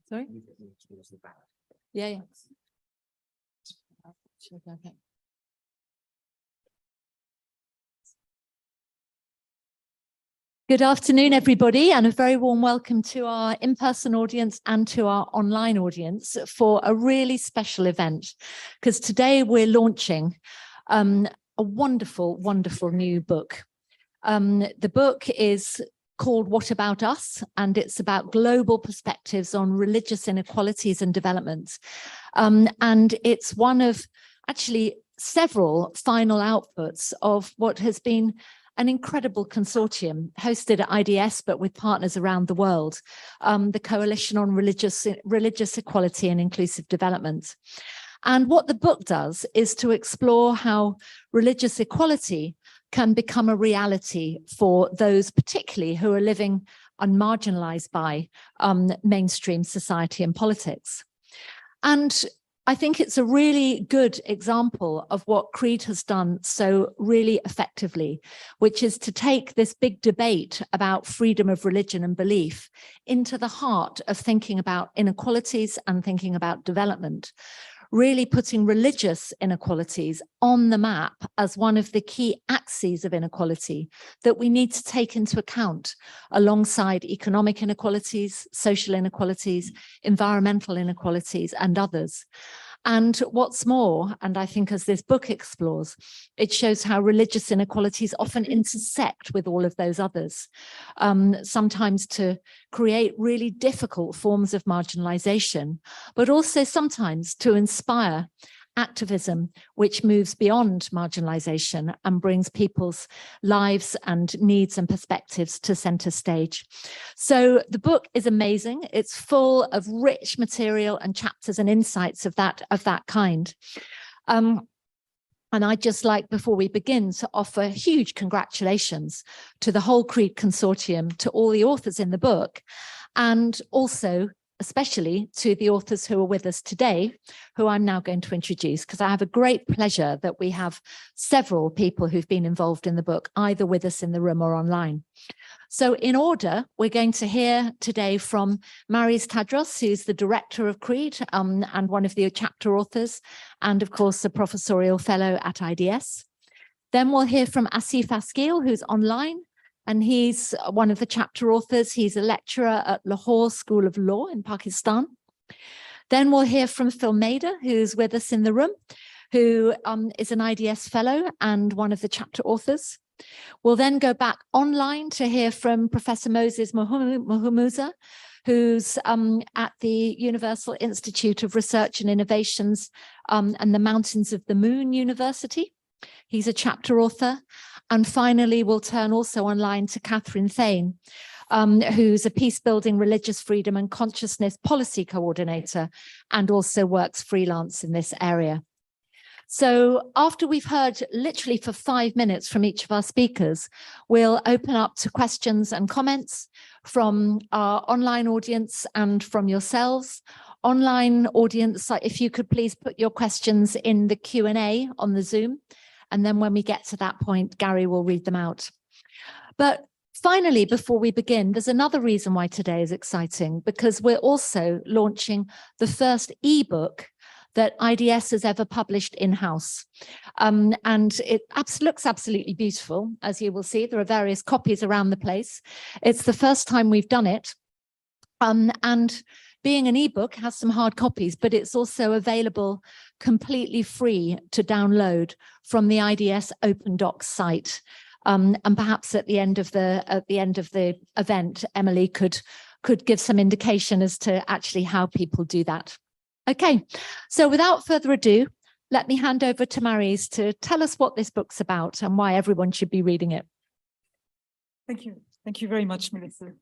Sorry? Yeah. Okay. Good afternoon, everybody, and a very warm welcome to our in-person audience and to our online audience for a really special event, because today we're launching a wonderful, wonderful new book. The book is called What About Us? And it's about global perspectives on religious inequalities and development. And it's one of actually several final outputs of what has been an incredible consortium hosted at IDS, but with partners around the world, the Coalition on Religious Equality and Inclusive Development. And what the book does is to explore how religious equality can become a reality for those particularly who are living unmarginalized by mainstream society and politics. And I think it's a really good example of what CREID has done so really effectively, which is to take this big debate about freedom of religion and belief into the heart of thinking about inequalities and thinking about development, really putting religious inequalities on the map as one of the key axes of inequality that we need to take into account alongside economic inequalities, social inequalities, environmental inequalities, and others. And what's more, and I think as this book explores, it shows how religious inequalities often intersect with all of those others, sometimes to create really difficult forms of marginalization, but also sometimes to inspire activism which moves beyond marginalization and brings people's lives and needs and perspectives to center stage. So the book is amazing. It's full of rich material and chapters and insights of that kind. And I'd just like, before we begin, to offer huge congratulations to the whole CREID consortium, to all the authors in the book, and also especially to the authors who are with us today, who I'm now going to introduce, because I have a great pleasure that we have several people who've been involved in the book, either with us in the room or online. So in order, we're going to hear today from Maris Tadros, who's the director of CREID and one of the chapter authors, and of course, a professorial fellow at IDS. Then we'll hear from Asif Askil, who's online, and he's one of the chapter authors. He's a lecturer at Lahore School of Law in Pakistan. Then we'll hear from Phil Mader, who's with us in the room, who is an IDS fellow and one of the chapter authors. We'll then go back online to hear from Professor Moses Muhumuza, who's at the Universal Institute of Research and Innovations and the Mountains of the Moon University. He's a chapter author. And finally, we'll turn also online to Catherine Thane, who's a peace-building, religious freedom and consciousness policy coordinator, and also works freelance in this area. So after we've heard literally for 5 minutes from each of our speakers, we'll open up to questions and comments from our online audience and from yourselves. Online audience, if you could please put your questions in the Q&A on the Zoom. And then when we get to that point, Gary will read them out. But finally, before we begin, there's another reason why today is exciting, because we're also launching the first ebook that IDS has ever published in-house. And it looks absolutely beautiful. As you will see, there are various copies around the place. It's the first time we've done it. And being an ebook has some hard copies, but it's also available completely free to download from the IDS Open Docs site. And perhaps at the end of the event, Emily could give some indication as to actually how people do that. Okay, so without further ado, let me hand over to Maris to tell us what this book's about and why everyone should be reading it. Thank you. Thank you very much, Melissa.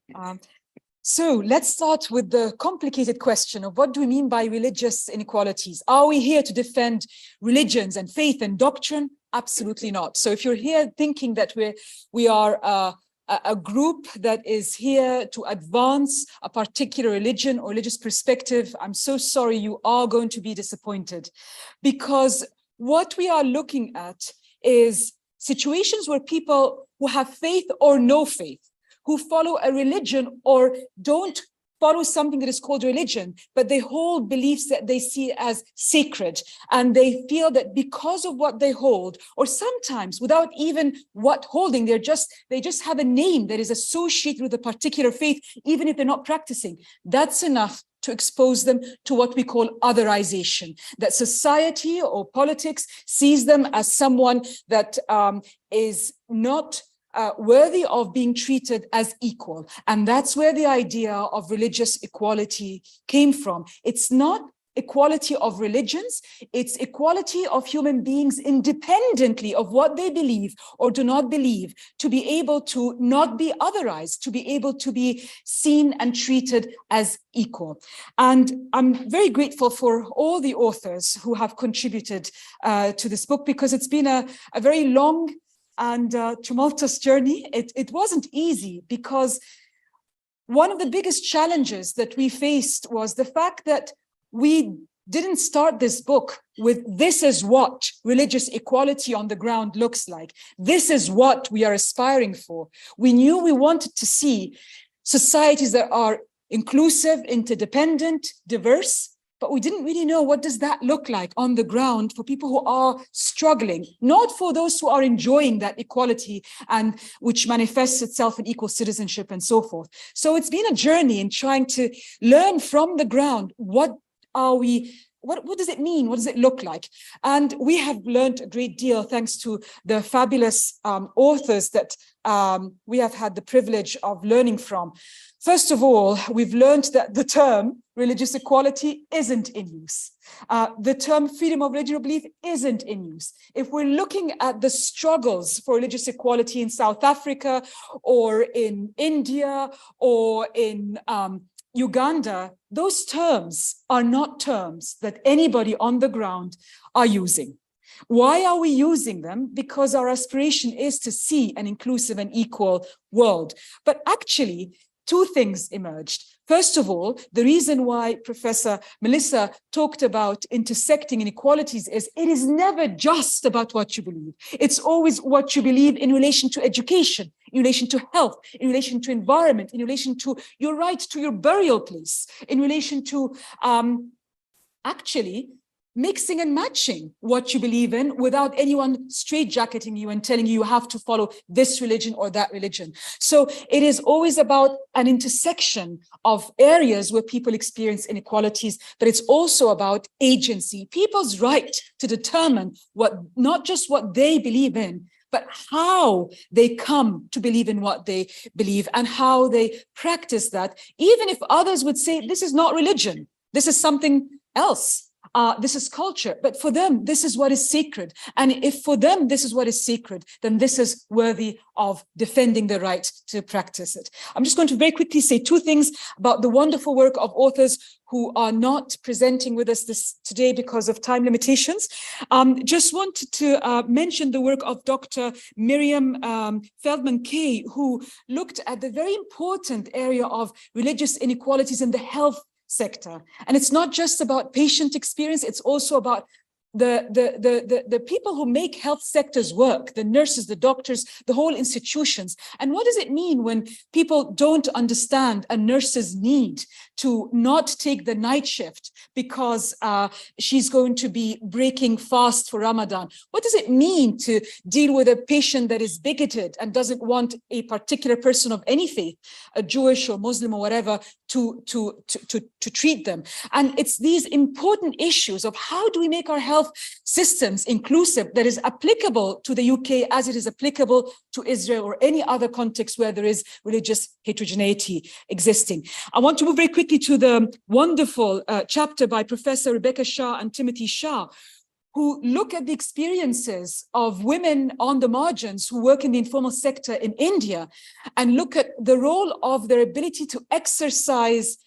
So let's start with the complicated question of what do we mean by religious inequalities? Are we here to defend religions and faith and doctrine? Absolutely not. So if you're here thinking that we are a group that is here to advance a particular religion or religious perspective, I'm so sorry, you are going to be disappointed, because what we are looking at is situations where people who have faith or no faith, who follow a religion or don't follow something that is called religion, but they hold beliefs that they see as sacred. And they feel that because of what they hold, or sometimes without even what holding, they just have a name that is associated with a particular faith, even if they're not practicing. That's enough to expose them to what we call otherization, that society or politics sees them as someone that is not worthy of being treated as equal. And that's where the idea of religious equality came from. It's not equality of religions, it's equality of human beings independently of what they believe or do not believe, to be able to not be otherized, to be able to be seen and treated as equal. And I'm very grateful for all the authors who have contributed to this book, because it's been a very long and tumultuous journey. It wasn't easy, because one of the biggest challenges that we faced was the fact that we didn't start this book with "this is what religious equality on the ground looks like. This is what we are aspiring for." We knew we wanted to see societies that are inclusive, interdependent, diverse, but we didn't really know what does that look like on the ground for people who are struggling, not for those who are enjoying that equality and which manifests itself in equal citizenship and so forth. So it's been a journey in trying to learn from the ground, what does it mean? What does it look like? And we have learned a great deal thanks to the fabulous authors that we have had the privilege of learning from. First of all, we've learned that the term religious equality isn't in use. The term freedom of religion or belief isn't in use. If we're looking at the struggles for religious equality in South Africa or in India or in Uganda, those terms are not terms that anybody on the ground are using. Why are we using them? Because our aspiration is to see an inclusive and equal world. But actually, two things emerged. First of all, the reason why Professor Melissa talked about intersecting inequalities is it is never just about what you believe. It's always what you believe in relation to education, in relation to health, in relation to environment, in relation to your right to your burial place, in relation to actually mixing and matching what you believe in without anyone straitjacketing you and telling you you have to follow this religion or that religion. So it is always about an intersection of areas where people experience inequalities, but it's also about agency, people's right to determine not just what they believe in, but how they come to believe in what they believe and how they practice that, even if others would say, this is not religion, this is something else. This is culture, but for them, this is what is sacred. And if for them, this is what is sacred, then this is worthy of defending the right to practice it. I'm just going to very quickly say two things about the wonderful work of authors who are not presenting with us today because of time limitations. Just wanted to mention the work of Dr. Miriam Feldman-Kay, who looked at the very important area of religious inequalities in the health sector. And it's not just about patient experience, it's also about the people who make health sectors work, the nurses, the doctors, the whole institutions. And what does it mean when people don't understand a nurse's need to not take the night shift because she's going to be breaking fast for Ramadan? What does it mean to deal with a patient that is bigoted and doesn't want a particular person of any faith, a Jewish or Muslim or whatever, to treat them? And it's these important issues of how do we make our health systems inclusive that is applicable to the UK as it is applicable to Israel or any other context where there is religious heterogeneity existing. I want to move very quickly to the wonderful chapter by Professor Rebecca Shah and Timothy Shah, who look at the experiences of women on the margins who work in the informal sector in India and look at the role of their ability to exercise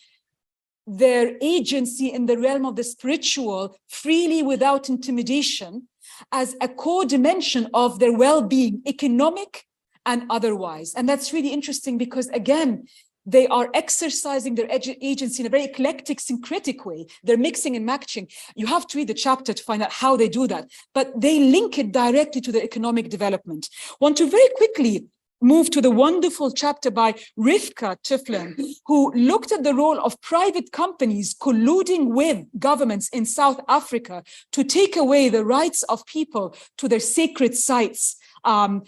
their agency in the realm of the spiritual freely without intimidation as a core dimension of their well-being, economic and otherwise. And that's really interesting because, again, they are exercising their agency in a very eclectic, syncretic way. They're mixing and matching. You have to read the chapter to find out how they do that, but they link it directly to the economic development. Want to very quickly move to the wonderful chapter by Rivka Tiflin, who looked at the role of private companies colluding with governments in South Africa to take away the rights of people to their sacred sites,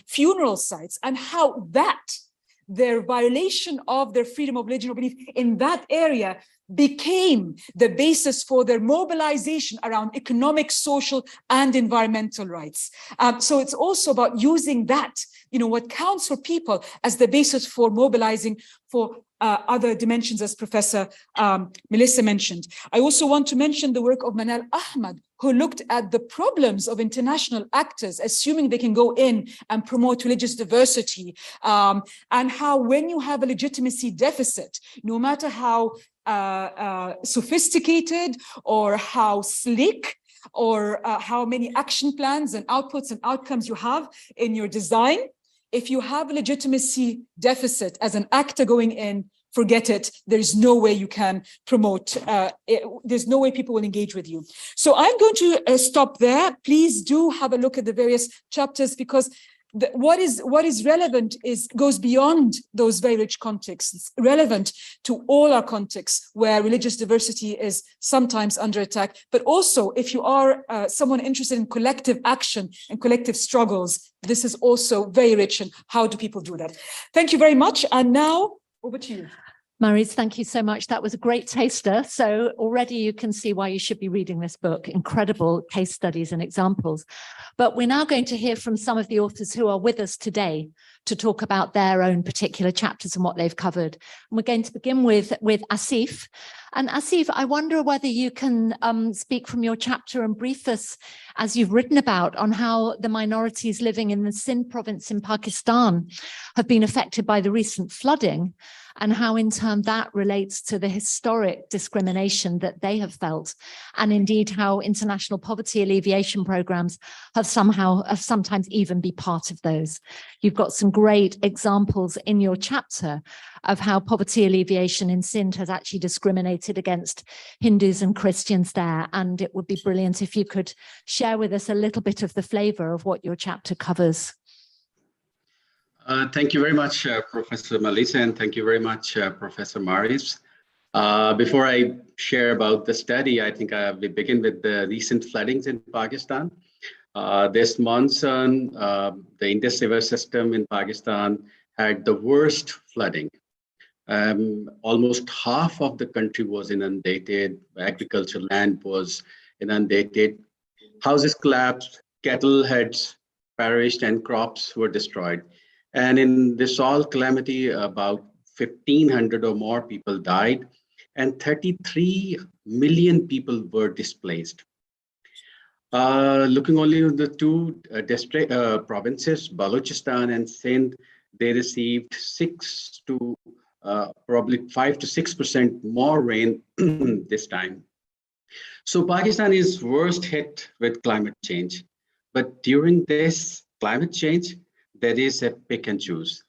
funeral sites, and how their violation of their freedom of religion or belief in that area became the basis for their mobilization around economic, social, and environmental rights. So it's also about using that, what counts for people as the basis for mobilizing for other dimensions, as Professor Melissa mentioned. I also want to mention the work of Manal Ahmad, who looked at the problems of international actors, assuming they can go in and promote religious diversity, and how when you have a legitimacy deficit, no matter how sophisticated or how slick or how many action plans and outputs and outcomes you have in your design, if you have a legitimacy deficit as an actor going in, forget it. There's no way you can promote. There's no way people will engage with you. So I'm going to stop there. Please do have a look at the various chapters, because what is relevant goes beyond those very rich contexts. It's relevant to all our contexts where religious diversity is sometimes under attack. But also, if you are someone interested in collective action and collective struggles, this is also very rich. And how do people do that? Thank you very much. And now, over to you. Maurice, thank you so much. That was a great taster. So already you can see why you should be reading this book. Incredible case studies and examples. But we're now going to hear from some of the authors who are with us today to talk about their own particular chapters and what they've covered. And we're going to begin with Asif. And Asif, I wonder whether you can speak from your chapter and brief us, as you've written about, on how the minorities living in the Sindh province in Pakistan have been affected by the recent flooding, and how in turn that relates to the historic discrimination that they have felt, and indeed how international poverty alleviation programs have sometimes even be part of those. You've got some great examples in your chapter of how poverty alleviation in Sindh has actually discriminated against Hindus and Christians there, and it would be brilliant if you could share with us a little bit of the flavor of what your chapter covers. Thank you very much, Professor Melissa, and thank you very much, Professor Maurice. Before I share about the study, I think we begin with the recent floodings in Pakistan. This monsoon, the Indus River system in Pakistan had the worst flooding. Almost half of the country was inundated, agricultural land was inundated, houses collapsed, cattle had perished, and crops were destroyed. And in this all calamity, about 1,500 or more people died, and 33 million people were displaced. Looking only at the two provinces, Balochistan and Sindh, they received probably 5 to 6% more rain this time. So Pakistan is worst hit with climate change. But during this climate change, there is a pick and choose.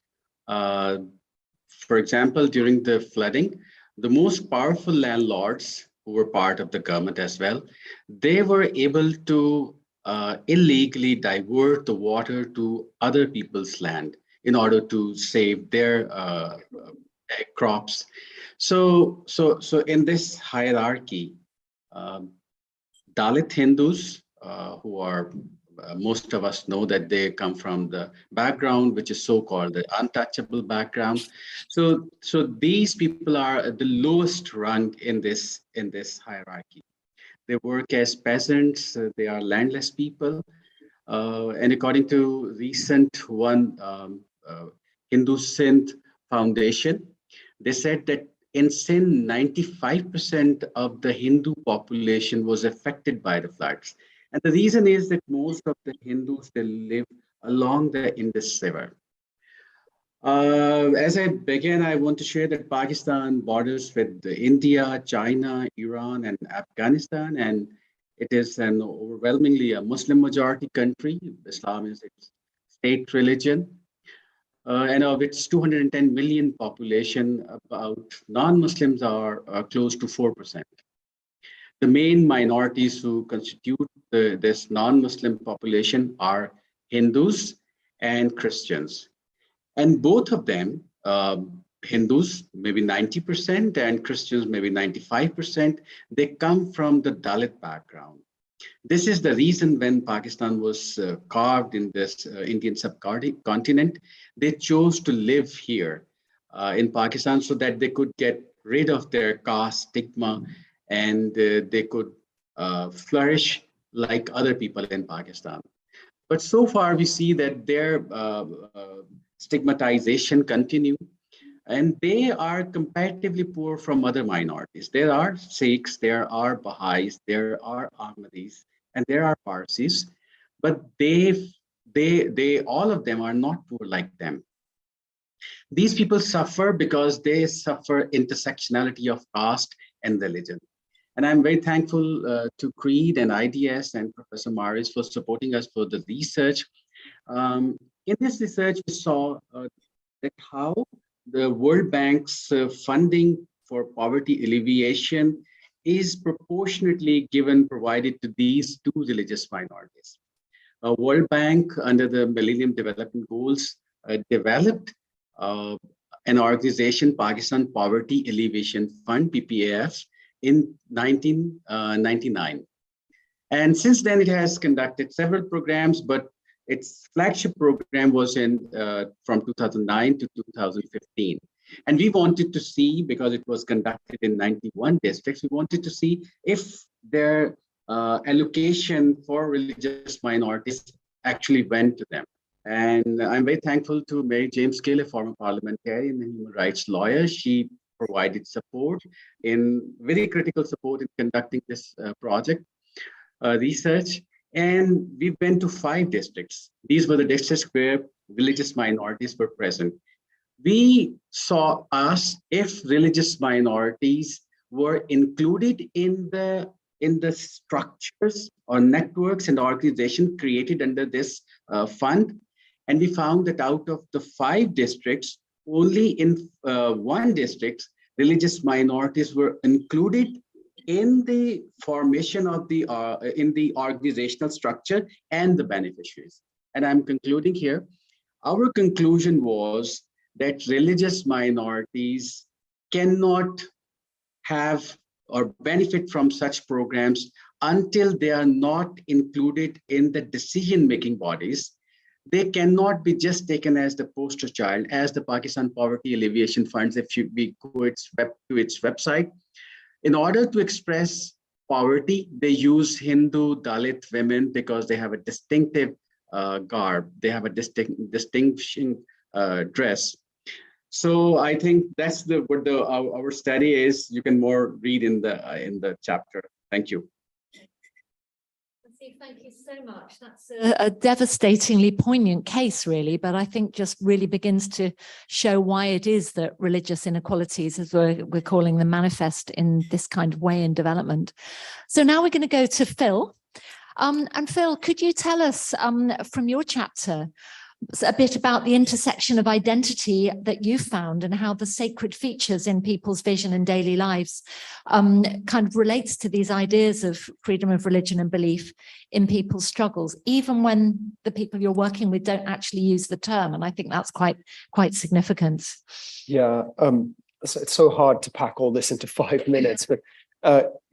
For example, during the flooding, the most powerful landlords, who were part of the government as well, they were able to illegally divert the water to other people's land in order to save their crops. So in this hierarchy, Dalit Hindus, who are most of us know that they come from the background, which is so-called the untouchable background. So these people are at the lowest rung in this hierarchy. They work as peasants. They are landless people. And according to recent Hindu Sindh Foundation, they said that in Sindh, 95% of the Hindu population was affected by the floods. And the reason is that most of the Hindus, they live along the Indus River. As I begin, I want to share that Pakistan borders with India, China, Iran, and Afghanistan, and it is an overwhelmingly a Muslim majority country. Islam is its state religion. And of its 210 million population, about non-Muslims are close to 4%. The main minorities who constitute this non-Muslim population are Hindus and Christians. And both of them, Hindus, maybe 90%, and Christians, maybe 95%, they come from the Dalit background. This is the reason when Pakistan was carved in this Indian subcontinent, they chose to live here in Pakistan so that they could get rid of their caste stigma and they could flourish like other people in Pakistan. But so far we see that their stigmatization continue, and they are comparatively poor from other minorities. There are Sikhs, there are Baha'is, there are Ahmadis, and there are Parsis, but they all of them are not poor like them. These people suffer because they suffer intersectionality of caste and religion. And I'm very thankful to CREID and IDS and Professor Maris for supporting us for the research. In this research, we saw that how the World Bank's funding for poverty alleviation is proportionately provided to these two religious minorities. World Bank, under the Millennium Development Goals, developed an organization, Pakistan Poverty Alleviation Fund, PPAF, in 1999. And since then, it has conducted several programs, but its flagship program was from 2009 to 2015. And we wanted to see, because it was conducted in 91 districts, we wanted to see if their allocation for religious minorities actually went to them. And I'm very thankful to Mary James Gill, a former parliamentarian and human rights lawyer. She provided support, very critical support in conducting this project research. And we went to 5 districts. These were the districts where religious minorities were present. We asked if religious minorities were included in the structures or networks and organizations created under this fund. And we found that out of the 5 districts, only in 1 district, religious minorities were included in the formation of in the organizational structure and the beneficiaries. And I'm concluding here. Our conclusion was that religious minorities cannot have or benefit from such programs until they are not included in the decision-making bodies. They cannot be just taken as the poster child, as the Pakistan Poverty Alleviation Funds, if we go to its website. In order to express poverty, they use Hindu Dalit women because they have a distinctive garb. They have a distinguishing dress. So I think that's what our study is. You can more read in the chapter. Thank you. Thank you so much. That's a devastatingly poignant case, really, but I think just really begins to show why it is that religious inequalities, as we're calling them, manifest in this kind of way in development. So now we're going to go to Phil. And Phil, could you tell us from your chapter a bit about the intersection of identity that you found and how the sacred features in people's vision and daily lives kind of relates to these ideas of freedom of religion and belief in people's struggles, even when the people you're working with don't actually use the term. And I think that's quite significant. Yeah, it's so hard to pack all this into 5 minutes, but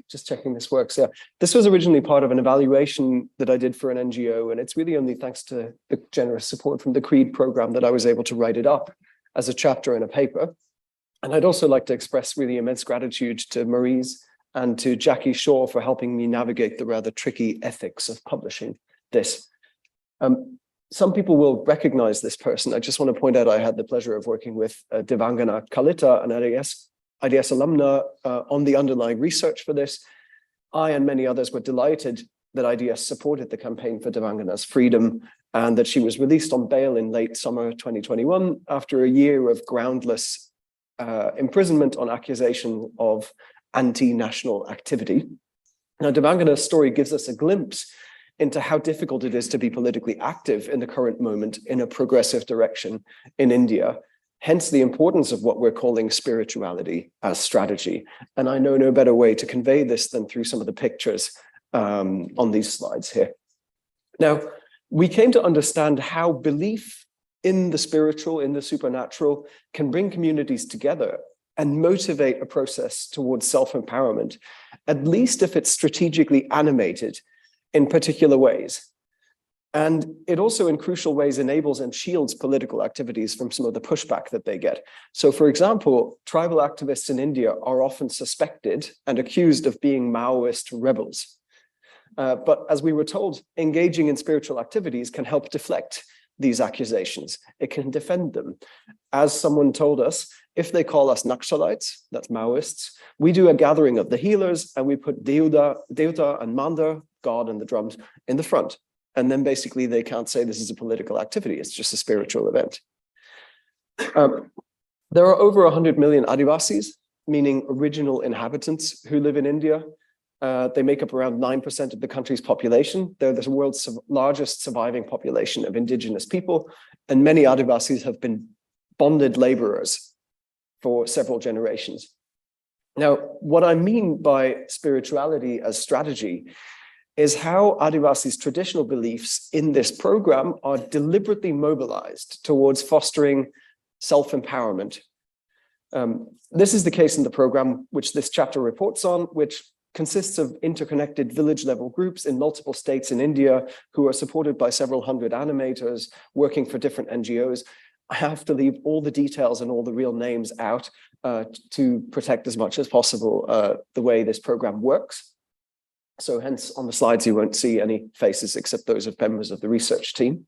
just checking this works. Yeah, this was originally part of an evaluation that I did for an NGO, and it's really only thanks to the generous support from the CREID program that I was able to write it up as a chapter in a paper. And I'd also like to express really immense gratitude to Maurice and to Jackie Shaw for helping me navigate the rather tricky ethics of publishing this. Some people will recognize this person. I just want to point out I had the pleasure of working with Devangana Kalita, an IDS alumna, on the underlying research for this. I and many others were delighted that IDS supported the campaign for Devangana's freedom and that she was released on bail in late summer 2021 after a year of groundless imprisonment on accusation of anti-national activity. Now, Devangana's story gives us a glimpse into how difficult it is to be politically active in the current moment in a progressive direction in India. Hence the importance of what we're calling spirituality as strategy. And I know no better way to convey this than through some of the pictures on these slides here. Now, we came to understand how belief in the spiritual, in the supernatural, can bring communities together and motivate a process towards self-empowerment, at least if it's strategically animated in particular ways. And it also in crucial ways enables and shields political activities from some of the pushback that they get. So for example, tribal activists in India are often suspected and accused of being Maoist rebels. But as we were told, engaging in spiritual activities can help deflect these accusations. It can defend them. As someone told us, if they call us Naxalites, that's Maoists, we do a gathering of the healers and we put Devta and Manda, God and the drums, in the front. And then basically they can't say this is a political activity, it's just a spiritual event. There are over 100 million Adivasis, meaning original inhabitants who live in India. They make up around 9% of the country's population. They're the world's largest surviving population of indigenous people, and many Adivasis have been bonded laborers for several generations. Now, what I mean by spirituality as strategy is how Adivasis' traditional beliefs in this program are deliberately mobilized towards fostering self-empowerment. This is the case in the program which this chapter reports on, which consists of interconnected village-level groups in multiple states in India who are supported by several hundred animators working for different NGOs. I have to leave all the details and all the real names out to protect as much as possible the way this program works. So hence on the slides, you won't see any faces except those of members of the research team.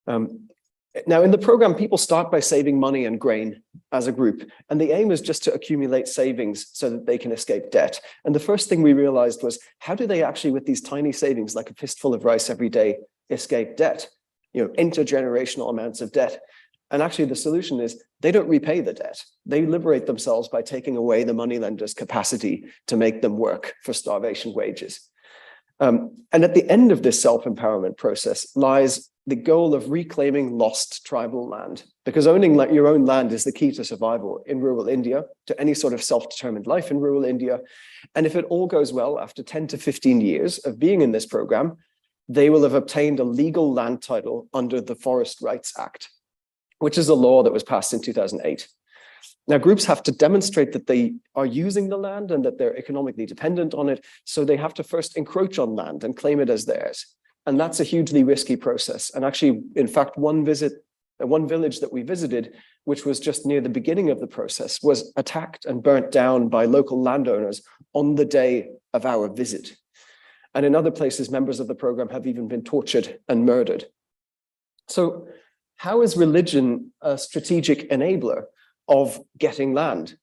Now in the program, people start by saving money and grain as a group. And the aim is just to accumulate savings so that they can escape debt. And the first thing we realized was, how do they actually, with these tiny savings, like a fistful of rice every day, escape debt? You know, intergenerational amounts of debt. And actually the solution is they don't repay the debt. They liberate themselves by taking away the moneylender's capacity to make them work for starvation wages. And at the end of this self-empowerment process lies the goal of reclaiming lost tribal land, because owning your own land is the key to survival in rural India, to any sort of self-determined life in rural India. And if it all goes well, after 10 to 15 years of being in this program, they will have obtained a legal land title under the Forest Rights Act, which is a law that was passed in 2008. Now, groups have to demonstrate that they are using the land and that they're economically dependent on it. So they have to first encroach on land and claim it as theirs. And that's a hugely risky process. And actually, in fact, one village that we visited, which was just near the beginning of the process, was attacked and burnt down by local landowners on the day of our visit. And in other places, members of the program have even been tortured and murdered. So how is religion a strategic enabler of getting land?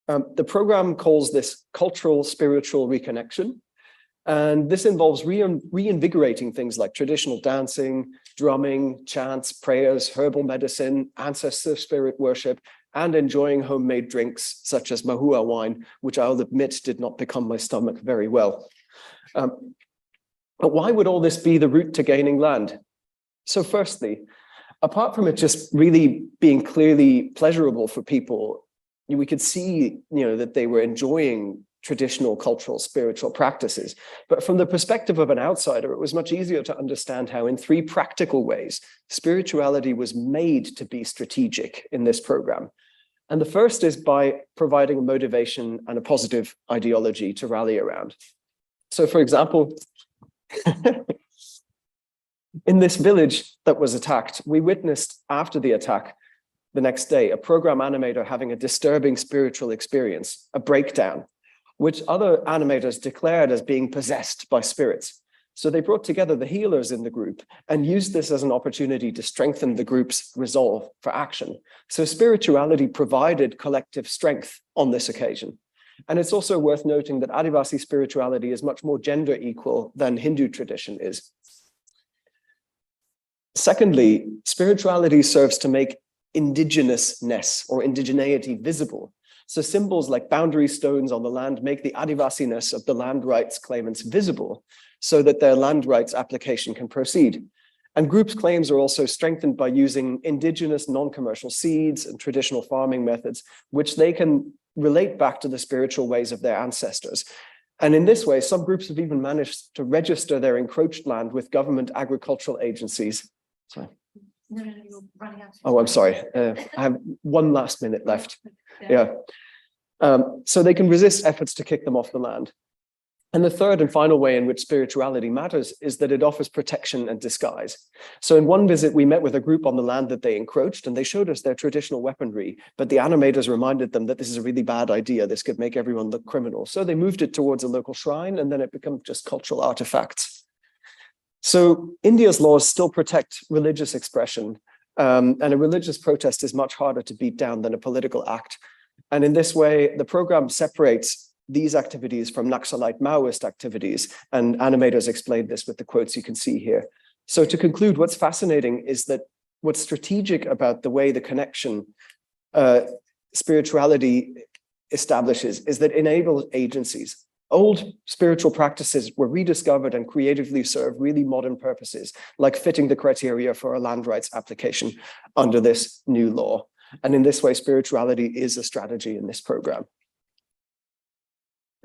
The program calls this cultural spiritual reconnection. And this involves reinvigorating things like traditional dancing, drumming, chants, prayers, herbal medicine, ancestor spirit worship, and enjoying homemade drinks such as mahua wine, which I'll admit did not become my stomach very well. But why would all this be the route to gaining land? So firstly, apart from it just really being clearly pleasurable for people, we could see, that they were enjoying traditional cultural spiritual practices. But from the perspective of an outsider, it was much easier to understand how in three practical ways, spirituality was made to be strategic in this program. And the first is by providing a motivation and a positive ideology to rally around. So for example, in this village that was attacked, we witnessed after the attack the next day, a program animator having a disturbing spiritual experience, a breakdown, which other animators declared as being possessed by spirits. So they brought together the healers in the group and used this as an opportunity to strengthen the group's resolve for action. So spirituality provided collective strength on this occasion. And it's also worth noting that Adivasi spirituality is much more gender equal than Hindu tradition is. Secondly, spirituality serves to make indigenousness or indigeneity visible. So symbols like boundary stones on the land make the Adivasi-ness of the land rights claimants visible so that their land rights application can proceed. And groups' claims are also strengthened by using indigenous non-commercial seeds and traditional farming methods, which they can relate back to the spiritual ways of their ancestors. And in this way, some groups have even managed to register their encroached land with government agricultural agencies. Sorry. No, you're running out. Oh, I'm sorry. I have 1 last minute left. Yeah. So they can resist efforts to kick them off the land. And the third and final way in which spirituality matters is that it offers protection and disguise. So in one visit, we met with a group on the land that they encroached, and they showed us their traditional weaponry, but the animators reminded them that this is a really bad idea. This could make everyone look criminal. So they moved it towards a local shrine, and then it became just cultural artifacts. So India's laws still protect religious expression, and a religious protest is much harder to beat down than a political act. And in this way, the program separates these activities from Naxalite Maoist activities, and animators explained this with the quotes you can see here. So to conclude, what's fascinating is that what's strategic about the way the connection spirituality establishes is that it enables agencies. Old spiritual practices were rediscovered and creatively serve really modern purposes, like fitting the criteria for a land rights application under this new law. And in this way, spirituality is a strategy in this program.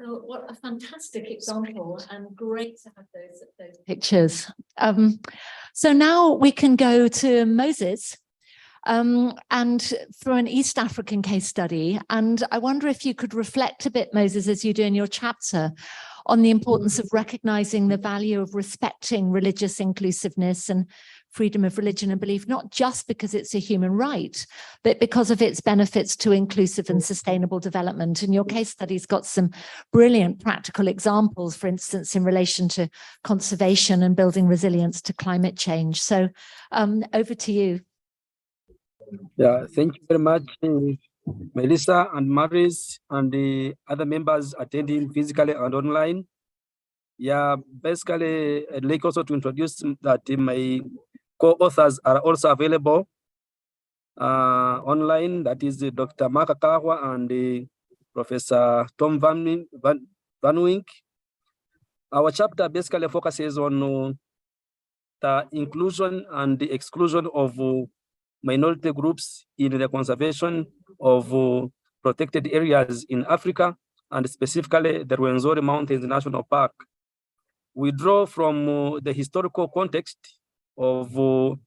So what a fantastic example, and great to have those pictures. So now we can go to Moses and through an East African case study. And I wonder if you could reflect a bit, Moses, as you do in your chapter, on the importance of recognizing the value of respecting religious inclusiveness and freedom of religion and belief, not just because it's a human right, but because of its benefits to inclusive and sustainable development. And your case study's got some brilliant practical examples, for instance, in relation to conservation and building resilience to climate change. So over to you. Yeah, thank you very much, Melissa and Maris and the other members attending physically and online. Yeah, basically, I'd like also to introduce that my co-authors are also available online. That is Dr. Mark Akawa and Professor Tom Van Wink. Our chapter basically focuses on the inclusion and the exclusion of minority groups in the conservation of protected areas in Africa, and specifically the Rwenzori Mountains National Park. We draw from the historical context of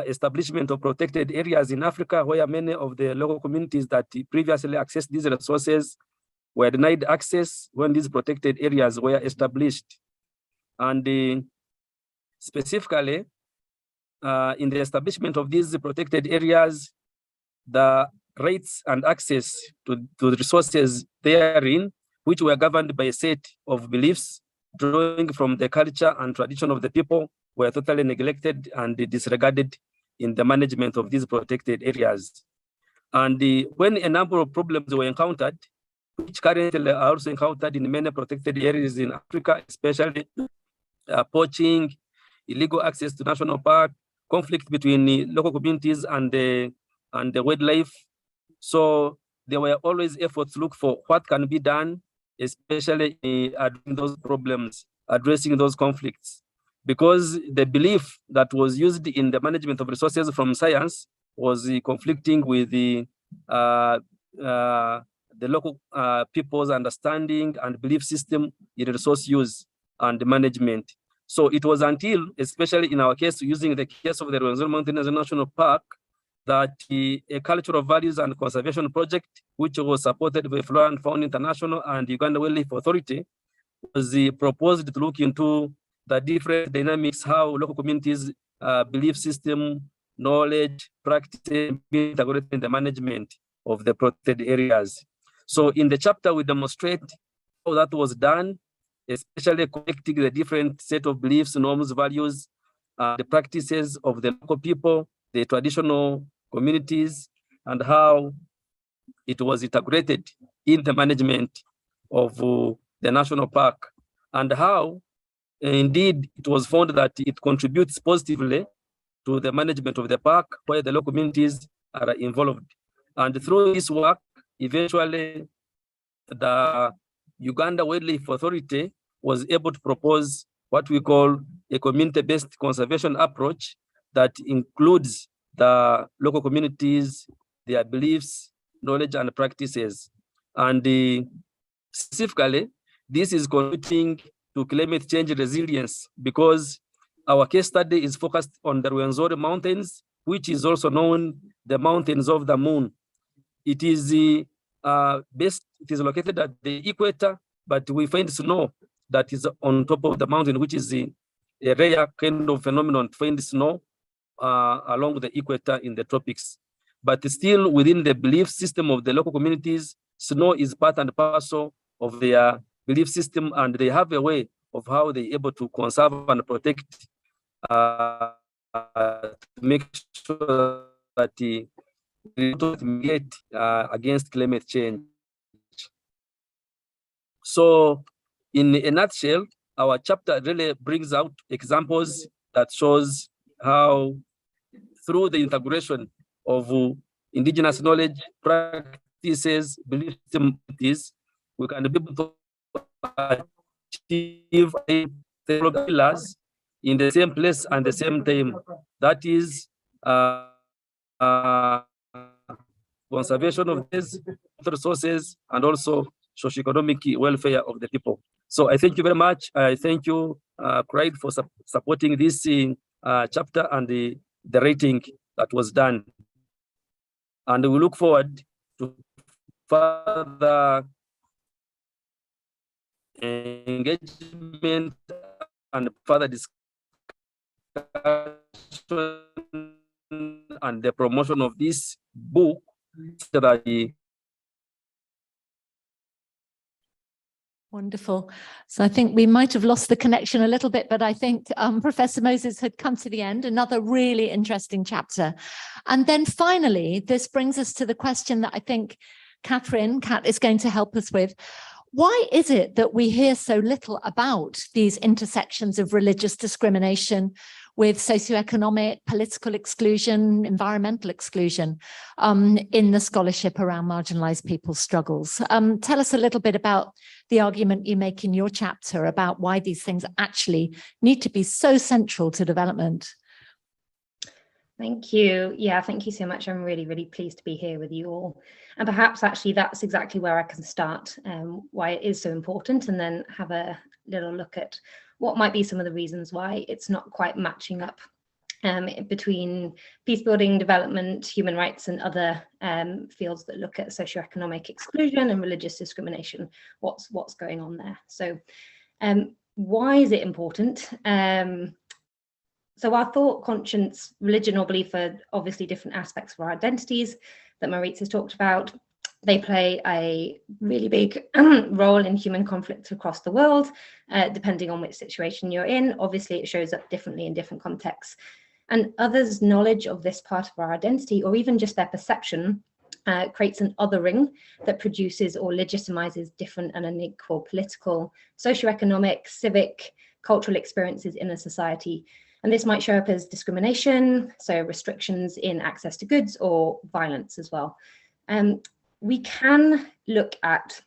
establishment of protected areas in Africa, where many of the local communities that previously accessed these resources were denied access when these protected areas were established. And specifically, in the establishment of these protected areas, the rights and access to the resources therein, which were governed by a set of beliefs drawing from the culture and tradition of the people, were totally neglected and disregarded in the management of these protected areas. And when a number of problems were encountered, which currently are also encountered in many protected areas in Africa, especially poaching, illegal access to national park, conflict between local communities and the wildlife. So there were always efforts to look for what can be done, especially in addressing those problems, addressing those conflicts. Because the belief that was used in the management of resources from science was conflicting with the local people's understanding and belief system in resource use and management. So it was until, especially in our case, using the case of the Rwenzori Mountains National Park, that a cultural values and conservation project, which was supported by Flora and Fauna International and Uganda Wildlife Authority, was proposed to look into the different dynamics, how local communities' belief system, knowledge, practice, be integrated in the management of the protected areas. So in the chapter, we demonstrate how that was done, especially connecting the different set of beliefs, norms, values, the practices of the local people, the traditional communities, and how it was integrated in the management of the national park, and how indeed it was found that it contributes positively to the management of the park where the local communities are involved. And through this work, eventually the Uganda Wildlife Authority was able to propose what we call a community-based conservation approach that includes the local communities, their beliefs, knowledge, and practices. And specifically, this is contributing to climate change resilience, because our case study is focused on the Rwenzori Mountains, which is also known the mountains of the moon. It is it is located at the equator, but we find snow that is on top of the mountain, which is a rare kind of phenomenon to find snow along the equator in the tropics. But still within the belief system of the local communities, snow is part and parcel of their belief system, and they have a way of how they're able to conserve and protect to make sure that they mitigate against climate change. So in a nutshell, our chapter really brings out examples that shows how through the integration of indigenous knowledge, practices, belief systems, we can be able to achieve pillars in the same place and the same time. That is conservation of these resources and also socioeconomic welfare of the people. So I thank you very much. I thank you, CREID, for supporting this chapter and the rating that was done. And we look forward to further engagement and further discussion and the promotion of this book. Wonderful. So I think we might have lost the connection a little bit, but I think Professor Moses had come to the end, another really interesting chapter. And then finally, this brings us to the question that I think Kat is going to help us with. Why is it that we hear so little about these intersections of religious discrimination with socioeconomic, political exclusion, environmental exclusion in the scholarship around marginalized people's struggles? Tell us a little bit about the argument you make in your chapter about why these things actually need to be so central to development. Thank you. Yeah, thank you so much. I'm really, really pleased to be here with you all. And perhaps actually that's exactly where I can start, why it is so important, and then have a little look at what might be some of the reasons why it's not quite matching up between peace building, development, human rights, and other fields that look at socioeconomic exclusion and religious discrimination. What's going on there? So why is it important? So our thought, conscience, religion or belief are obviously different aspects of our identities that Maritz has talked about. They play a really big role in human conflict across the world, depending on which situation you're in. Obviously, it shows up differently in different contexts. And others' knowledge of this part of our identity, or even just their perception, creates an othering that produces or legitimizes different and unequal political, socioeconomic, civic, cultural experiences in a society. And this might show up as discrimination, so restrictions in access to goods, or violence as well. We can look at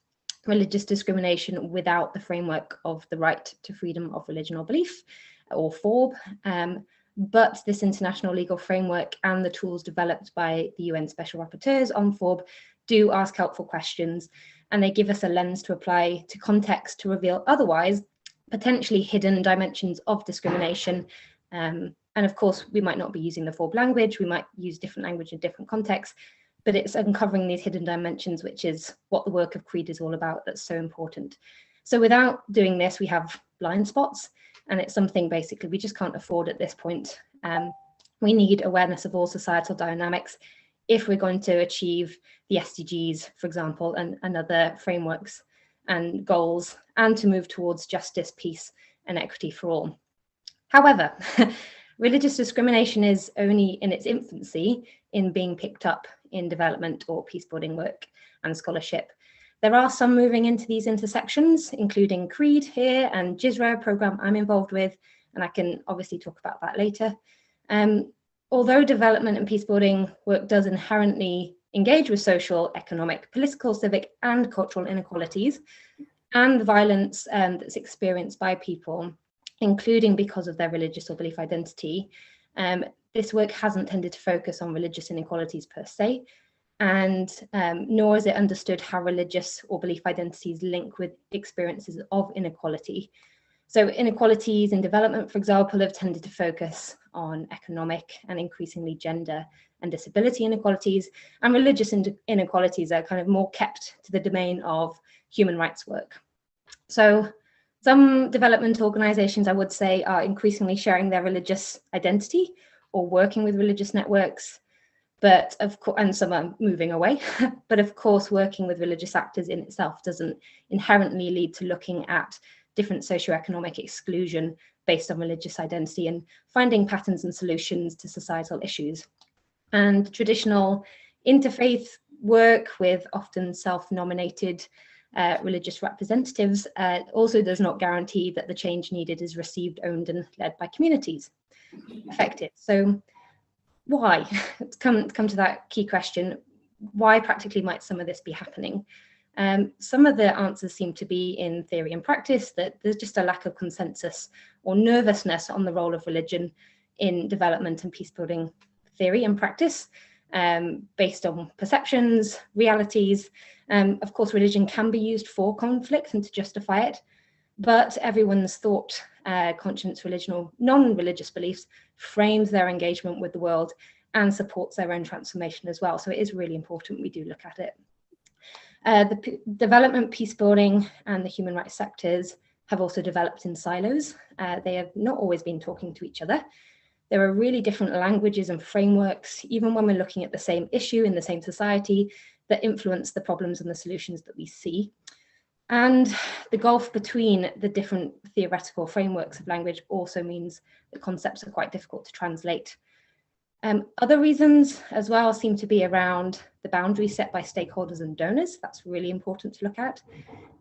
religious discrimination without the framework of the right to freedom of religion or belief, or FORB, but this international legal framework and the tools developed by the UN Special Rapporteurs on FORB do ask helpful questions, and they give us a lens to apply to context to reveal otherwise potentially hidden dimensions of discrimination. And of course, we might not be using the FORB language, we might use different language in different contexts, but it's uncovering these hidden dimensions, which is what the work of CREID is all about. That's so important. So without doing this, we have blind spots, and it's something basically we just can't afford at this point. We need awareness of all societal dynamics if we're going to achieve the SDGs, for example, and other frameworks and goals, and to move towards justice, peace, and equity for all. However, religious discrimination is only in its infancy in being picked up in development or peace building work and scholarship. There are some moving into these intersections, including CREID here and GISRA, a program I'm involved with, and I can obviously talk about that later. Although development and peace building work does inherently engage with social, economic, political, civic, and cultural inequalities and the violence that's experienced by people, including because of their religious or belief identity, this work hasn't tended to focus on religious inequalities per se, and nor is it understood how religious or belief identities link with experiences of inequality. So inequalities in development, for example, have tended to focus on economic and increasingly gender and disability inequalities, and religious inequalities are kind of more kept to the domain of human rights work. So some development organizations, I would say, are increasingly sharing their religious identity or working with religious networks, but of course, and some are moving away, but of course, working with religious actors in itself doesn't inherently lead to looking at different socioeconomic exclusion based on religious identity and finding patterns and solutions to societal issues. And traditional interfaith work with often self-nominated religious representatives also does not guarantee that the change needed is received, owned and led by communities affected. So why? Let's come to that key question. Why practically might some of this be happening? Some of the answers seem to be in theory and practice, that there's just a lack of consensus or nervousness on the role of religion in development and peacebuilding theory and practice, based on perceptions, realities. Of course, religion can be used for conflict and to justify it, but everyone's thought, conscience, religion, or non-religious beliefs frames their engagement with the world and supports their own transformation as well. So it is really important we do look at it. The development, peacebuilding, and the human rights sectors have also developed in silos. They have not always been talking to each other. There are really different languages and frameworks, even when we're looking at the same issue in the same society, that influence the problems and the solutions that we see. And the gulf between the different theoretical frameworks of language also means that concepts are quite difficult to translate. Other reasons as well seem to be around the boundaries set by stakeholders and donors. That's really important to look at.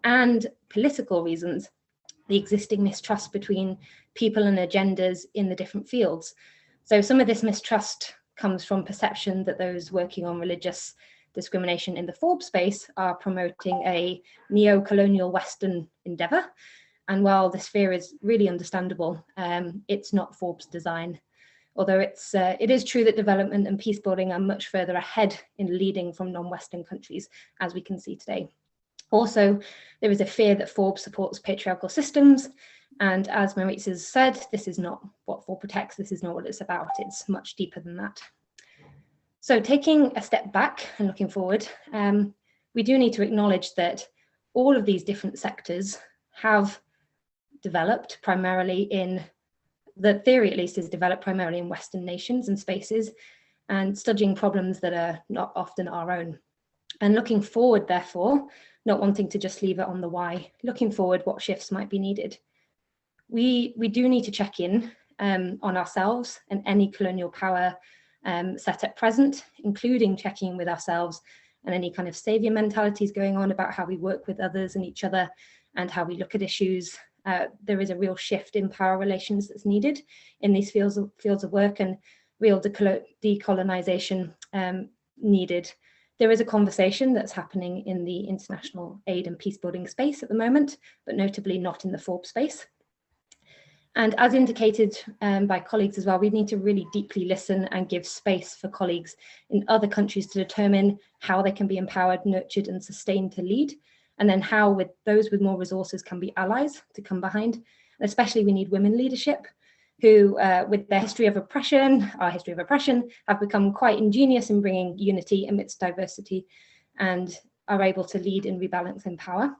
And political reasons, the existing mistrust between people and agendas in the different fields. So some of this mistrust comes from perception that those working on religious discrimination in the Forbes space are promoting a neo-colonial Western endeavor. And while this fear is really understandable, it's not Forbes' design. Although it is true that development and peacebuilding are much further ahead in leading from non-Western countries, as we can see today. Also, there is a fear that Forbes supports patriarchal systems. And as Maurice has said, this is not what Forbes protects. This is not what it's about. It's much deeper than that. So taking a step back and looking forward, we do need to acknowledge that all of these different sectors have developed primarily in, the theory at least is developed primarily in Western nations and spaces, and studying problems that are not often our own. And looking forward, therefore, not wanting to just leave it on the why, looking forward what shifts might be needed. We do need to check in on ourselves and any colonial power set at present, including checking in with ourselves and any kind of savior mentalities going on about how we work with others and each other and how we look at issues. There is a real shift in power relations that's needed in these fields of work, and real decolonization needed. There is a conversation that's happening in the international aid and peacebuilding space at the moment, but notably not in the Forbes space. And as indicated by colleagues as well, we need to really deeply listen and give space for colleagues in other countries to determine how they can be empowered, nurtured and sustained to lead, and then how with those with more resources can be allies to come behind. And especially we need women leadership who, with their history of oppression, our history of oppression, have become quite ingenious in bringing unity amidst diversity and are able to lead and rebalance in power.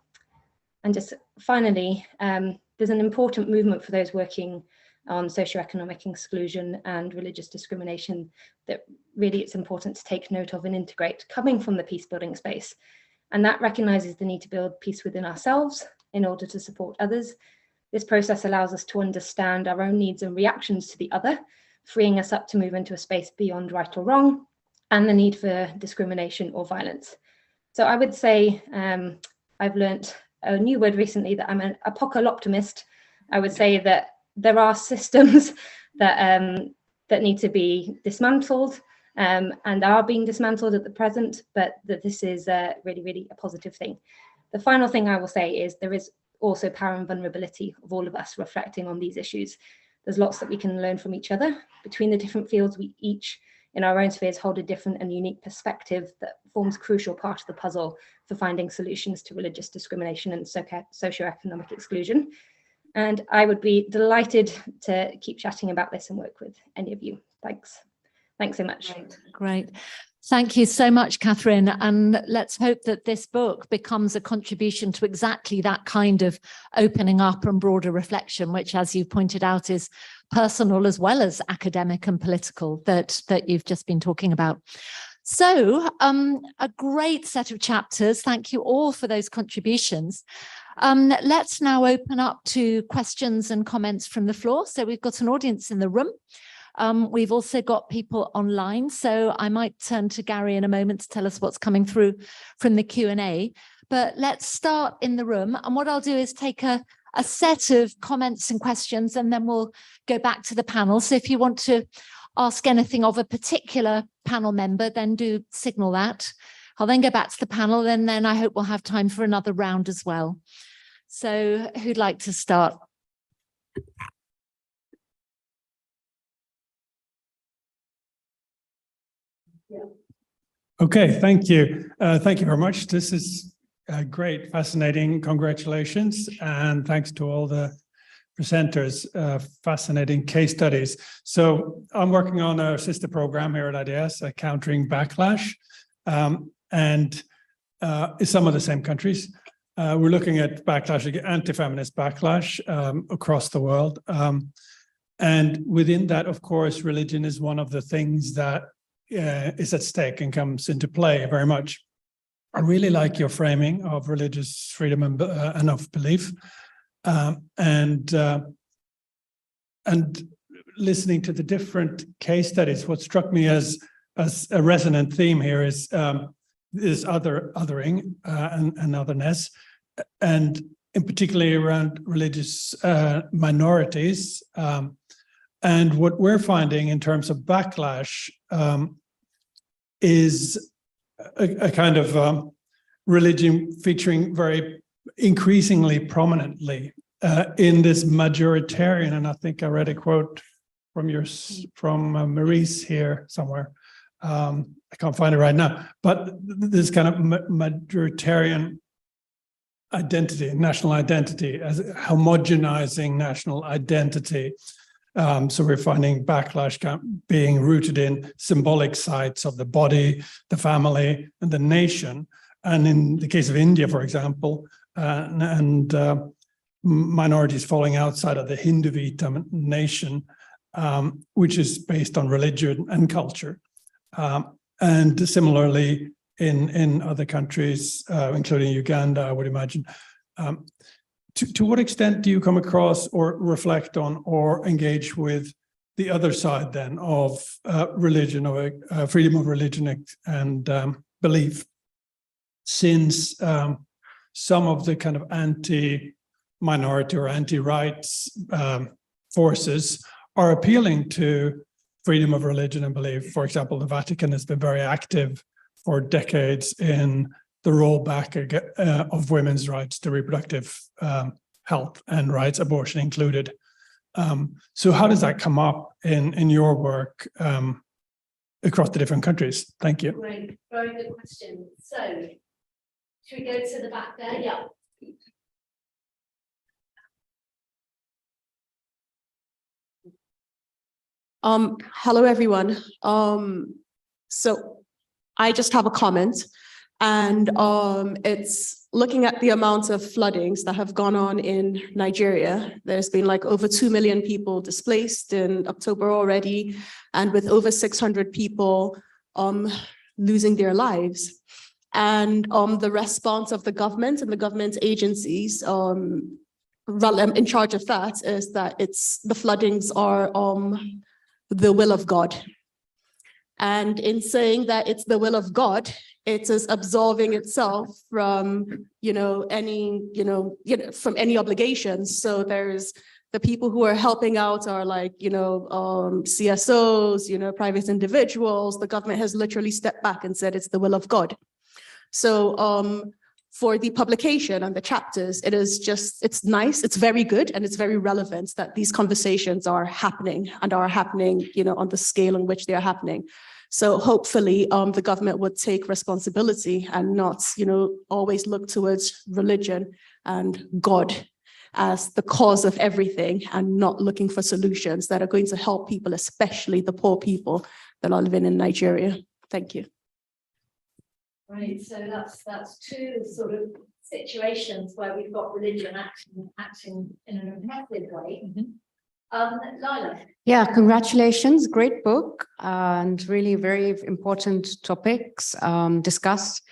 And just finally, there's an important movement for those working on socioeconomic exclusion and religious discrimination that really it's important to take note of and integrate, coming from the peacebuilding space. And that recognizes the need to build peace within ourselves in order to support others. This process allows us to understand our own needs and reactions to the other, freeing us up to move into a space beyond right or wrong and the need for discrimination or violence. So I would say I've learned a new word recently, that I'm an apocalyptimist. I would say that there are systems that that need to be dismantled and are being dismantled at the present, but that this is really, really a positive thing. The final thing I will say is there is also power and vulnerability of all of us reflecting on these issues. There's lots that we can learn from each other. Between the different fields, we each in our own spheres hold a different and unique perspective that forms a crucial part of the puzzle for finding solutions to religious discrimination and socioeconomic exclusion. And I would be delighted to keep chatting about this and work with any of you. Thanks. Thanks so much. Great. Thank you so much, Catherine. And let's hope that this book becomes a contribution to exactly that kind of opening up and broader reflection, which, as you pointed out, is personal as well as academic and political, that you've just been talking about. So a great set of chapters. Thank you all for those contributions. Let's now open up to questions and comments from the floor. So we've got an audience in the room. We've also got people online, so I might turn to Gary in a moment to tell us what's coming through from the Q&A. But let's start in the room. And what I'll do is take a set of comments and questions, and then we'll go back to the panel. So if you want to ask anything of a particular panel member, then do signal that. I'll then go back to the panel, and then I hope we'll have time for another round as well. So who'd like to start? Okay, thank you. Thank you very much. This is great, fascinating. Congratulations. And thanks to all the presenters, fascinating case studies. So I'm working on a sister program here at IDS, Countering Backlash, and some of the same countries. We're looking at backlash, anti-feminist backlash across the world. And within that, of course, religion is one of the things that is at stake and comes into play very much. I really like your framing of religious freedom and of belief, and listening to the different case studies. What struck me as a resonant theme here is othering and otherness, and in particularly around religious minorities. And what we're finding in terms of backlash is a kind of religion featuring very increasingly prominently in this majoritarian, and I think I read a quote from Maurice here somewhere. I can't find it right now, but this kind of majoritarian identity, national identity, as homogenizing national identity. So we're finding backlash being rooted in symbolic sites of the body, the family, and the nation. And in the case of India, for example, and minorities falling outside of the Hindu nation, which is based on religion and culture. And similarly, in other countries, including Uganda, I would imagine. To what extent do you come across or reflect on or engage with the other side then of religion, or freedom of religion and belief, since some of the kind of anti-minority or anti-rights forces are appealing to freedom of religion and belief? For example, the Vatican has been very active for decades in the rollback of women's rights to reproductive health and rights, abortion included. So how does that come up in your work across the different countries? Thank you. Great, very good question. So should we go to the back there? Yeah. Hello, everyone. So I just have a comment. And it's looking at the amount of floodings that have gone on in Nigeria. There's been like over 2 million people displaced in October already, and with over 600 people losing their lives. And the response of the government and the government agencies in charge of that is that the floodings are the will of God. And in saying that it's the will of God, it is absolving itself from, from any obligations. So there's the people who are helping out are like, CSOs, private individuals. The government has literally stepped back and said it's the will of God. So for the publication and the chapters, it's nice, it's very good, and it's very relevant that these conversations are happening on the scale in which they are happening. So hopefully the government would take responsibility and not, always look towards religion and God as the cause of everything and not looking for solutions that are going to help people, especially the poor people that are living in Nigeria. Thank you. Right, so that's two sort of situations where we've got religion acting in an oppressive way. Lila. Yeah, congratulations, great book, and really very important topics discussed.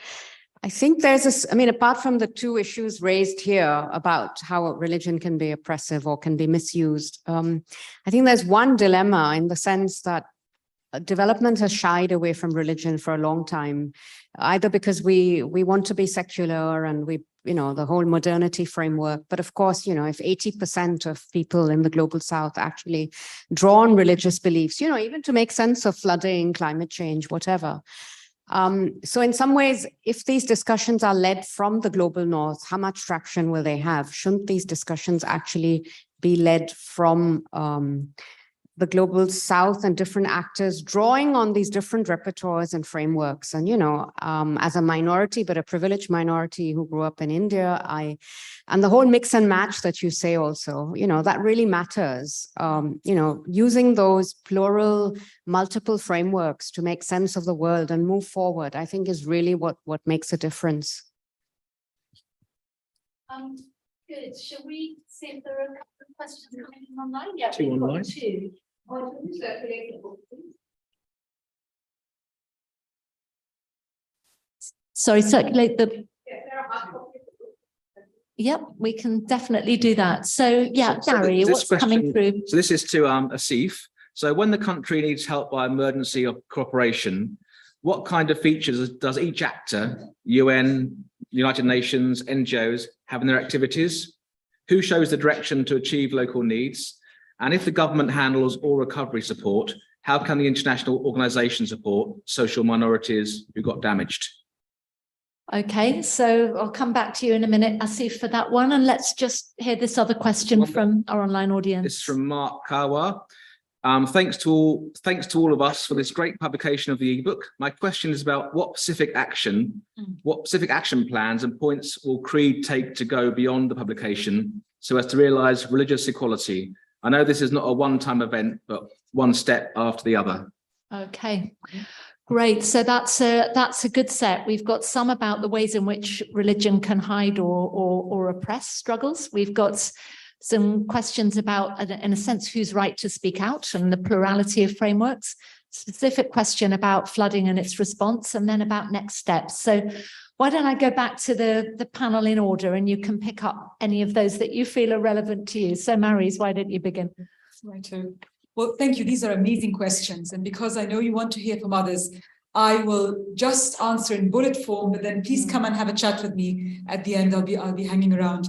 I think there's this, I mean, apart from the two issues raised here about how religion can be oppressive or can be misused, I think there's one dilemma in the sense that development has shied away from religion for a long time, either because we want to be secular and we, the whole modernity framework. But of course, if 80% of people in the global south actually draw on religious beliefs, even to make sense of flooding, climate change, whatever. So in some ways, if these discussions are led from the global north, how much traction will they have? Shouldn't these discussions actually be led from the global south and different actors drawing on these different repertoires and frameworks? And, as a minority, but a privileged minority who grew up in India, and the whole mix and match that you say also, that really matters. Using those plural, multiple frameworks to make sense of the world and move forward, I think is really what makes a difference. Good. Shall we see if there are a couple of questions coming in online? Yeah, Two we've got online. two. Sorry, circulate the. Yep, we can definitely do that. So yeah, Gary, what's coming through? So this is to Asif. So when the country needs help by emergency or cooperation, what kind of features does each actor, UN, United Nations, NGOs, have in their activities? Who shows the direction to achieve local needs? And if the government handles all recovery support, how can the international organization support social minorities who got damaged? Okay, so I'll come back to you in a minute, Asif, for that one. And let's just hear this other question from our online audience. This is from Mark Kawa. Thanks to all of us for this great publication of the ebook. My question is about what specific action plans and points will CREID take to go beyond the publication so as to realize religious equality? I know this is not a one-time event, but one step after the other. Okay, great. So that's a good set. We've got some about the ways in which religion can hide or oppress struggles. We've got some questions about, in a sense, whose right to speak out and the plurality of frameworks. Specific question about flooding and its response, and then about next steps. So why don't I go back to the panel in order, and you can pick up any of those that you feel are relevant to you. So Maryse, why don't you begin? Right. Well, thank you. These are amazing questions. And because I know you want to hear from others, I will just answer in bullet form, but then please come and have a chat with me at the end. I'll be hanging around.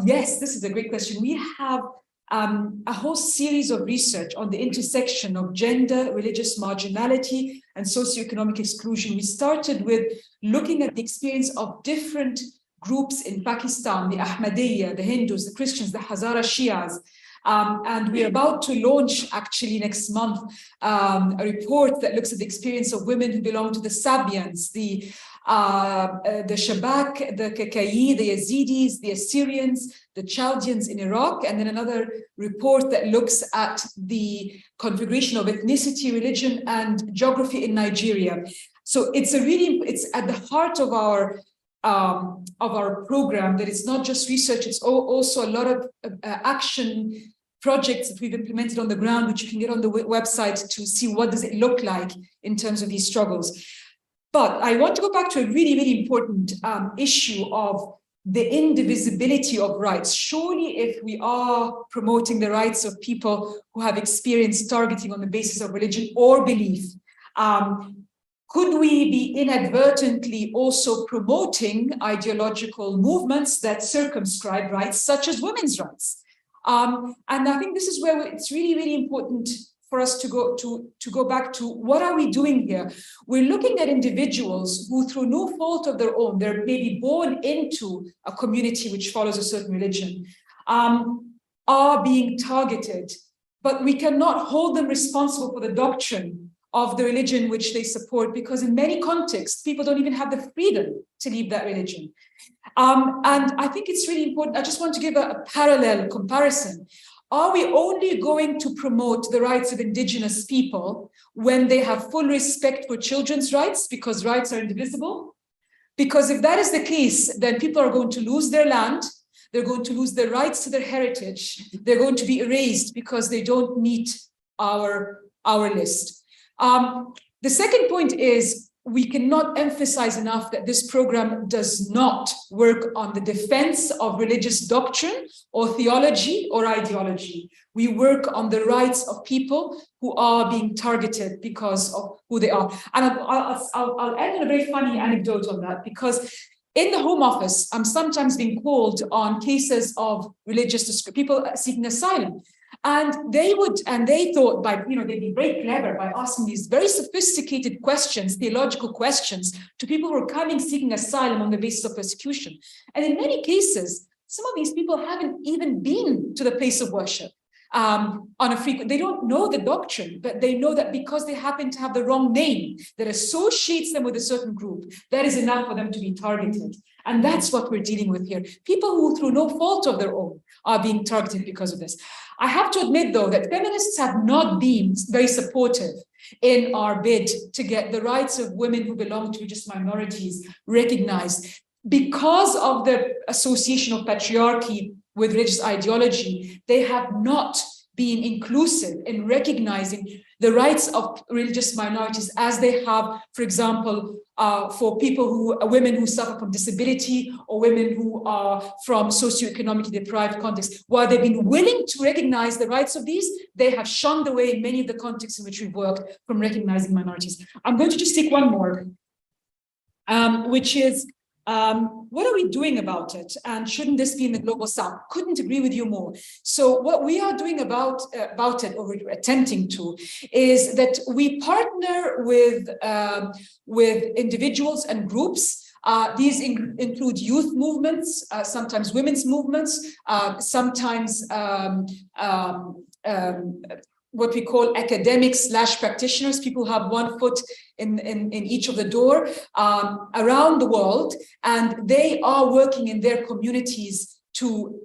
Yes, this is a great question. We have a whole series of research on the intersection of gender, religious marginality, and socioeconomic exclusion. We started with looking at the experience of different groups in Pakistan, the Ahmadiyya, the Hindus, the Christians, the Hazara Shias. And we're about to launch, actually next month, a report that looks at the experience of women who belong to the Sabians, the Shabak, the Kakayi, the Yazidis, the Assyrians, the Chaldeans in Iraq, and then another report that looks at the configuration of ethnicity, religion, and geography in Nigeria. So it's at the heart of our program, that it's not just research, it's also a lot of action projects that we've implemented on the ground, which you can get on the website to see what does it look like in terms of these struggles. But I want to go back to a really, really important issue of the indivisibility of rights. Surely if we are promoting the rights of people who have experienced targeting on the basis of religion or belief, could we be inadvertently also promoting ideological movements that circumscribe rights, such as women's rights? And I think this is where it's really, really important for us to go back to what are we doing here? We're looking at individuals who, through no fault of their own, they're maybe born into a community which follows a certain religion, are being targeted, but we cannot hold them responsible for the doctrine of the religion which they support, because in many contexts, people don't even have the freedom to leave that religion. And I think it's really important. I just want to give a parallel comparison. Are we only going to promote the rights of indigenous people when they have full respect for children's rights, because rights are indivisible? Because if that is the case, then people are going to lose their land, they're going to lose their rights to their heritage, they're going to be erased because they don't meet our list. The second point is, we cannot emphasize enough that this program does not work on the defense of religious doctrine or theology or ideology. We work on the rights of people who are being targeted because of who they are. And I'll end on a very funny anecdote on that, because in the Home Office, I'm sometimes being called on cases of religious people seeking asylum. And they thought they'd be very clever by asking these very sophisticated questions, theological questions, to people who are coming seeking asylum on the basis of persecution. And in many cases, some of these people haven't even been to the place of worship on a frequent. They don't know the doctrine, but they know that because they happen to have the wrong name that associates them with a certain group, that is enough for them to be targeted. And that's what we're dealing with here. People who, through no fault of their own, are being targeted because of this. I have to admit, though, that feminists have not been very supportive in our bid to get the rights of women who belong to religious minorities recognized, because of the association of patriarchy with religious ideology. They have not been inclusive in recognizing the rights of religious minorities as they have, for example, for women who suffer from disability, or women who are from socioeconomically deprived contexts. While they've been willing to recognize the rights of these, they have shunned away in many of the contexts in which we've worked from recognizing minorities. I'm going to just take one more, which is, what are we doing about it? And shouldn't this be in the Global South? Couldn't agree with you more. So what we are doing about it, or we're attempting to, is that we partner with individuals and groups. These include youth movements, sometimes women's movements, sometimes what we call academics/practitioners, people who have one foot in each of the door around the world, and they are working in their communities to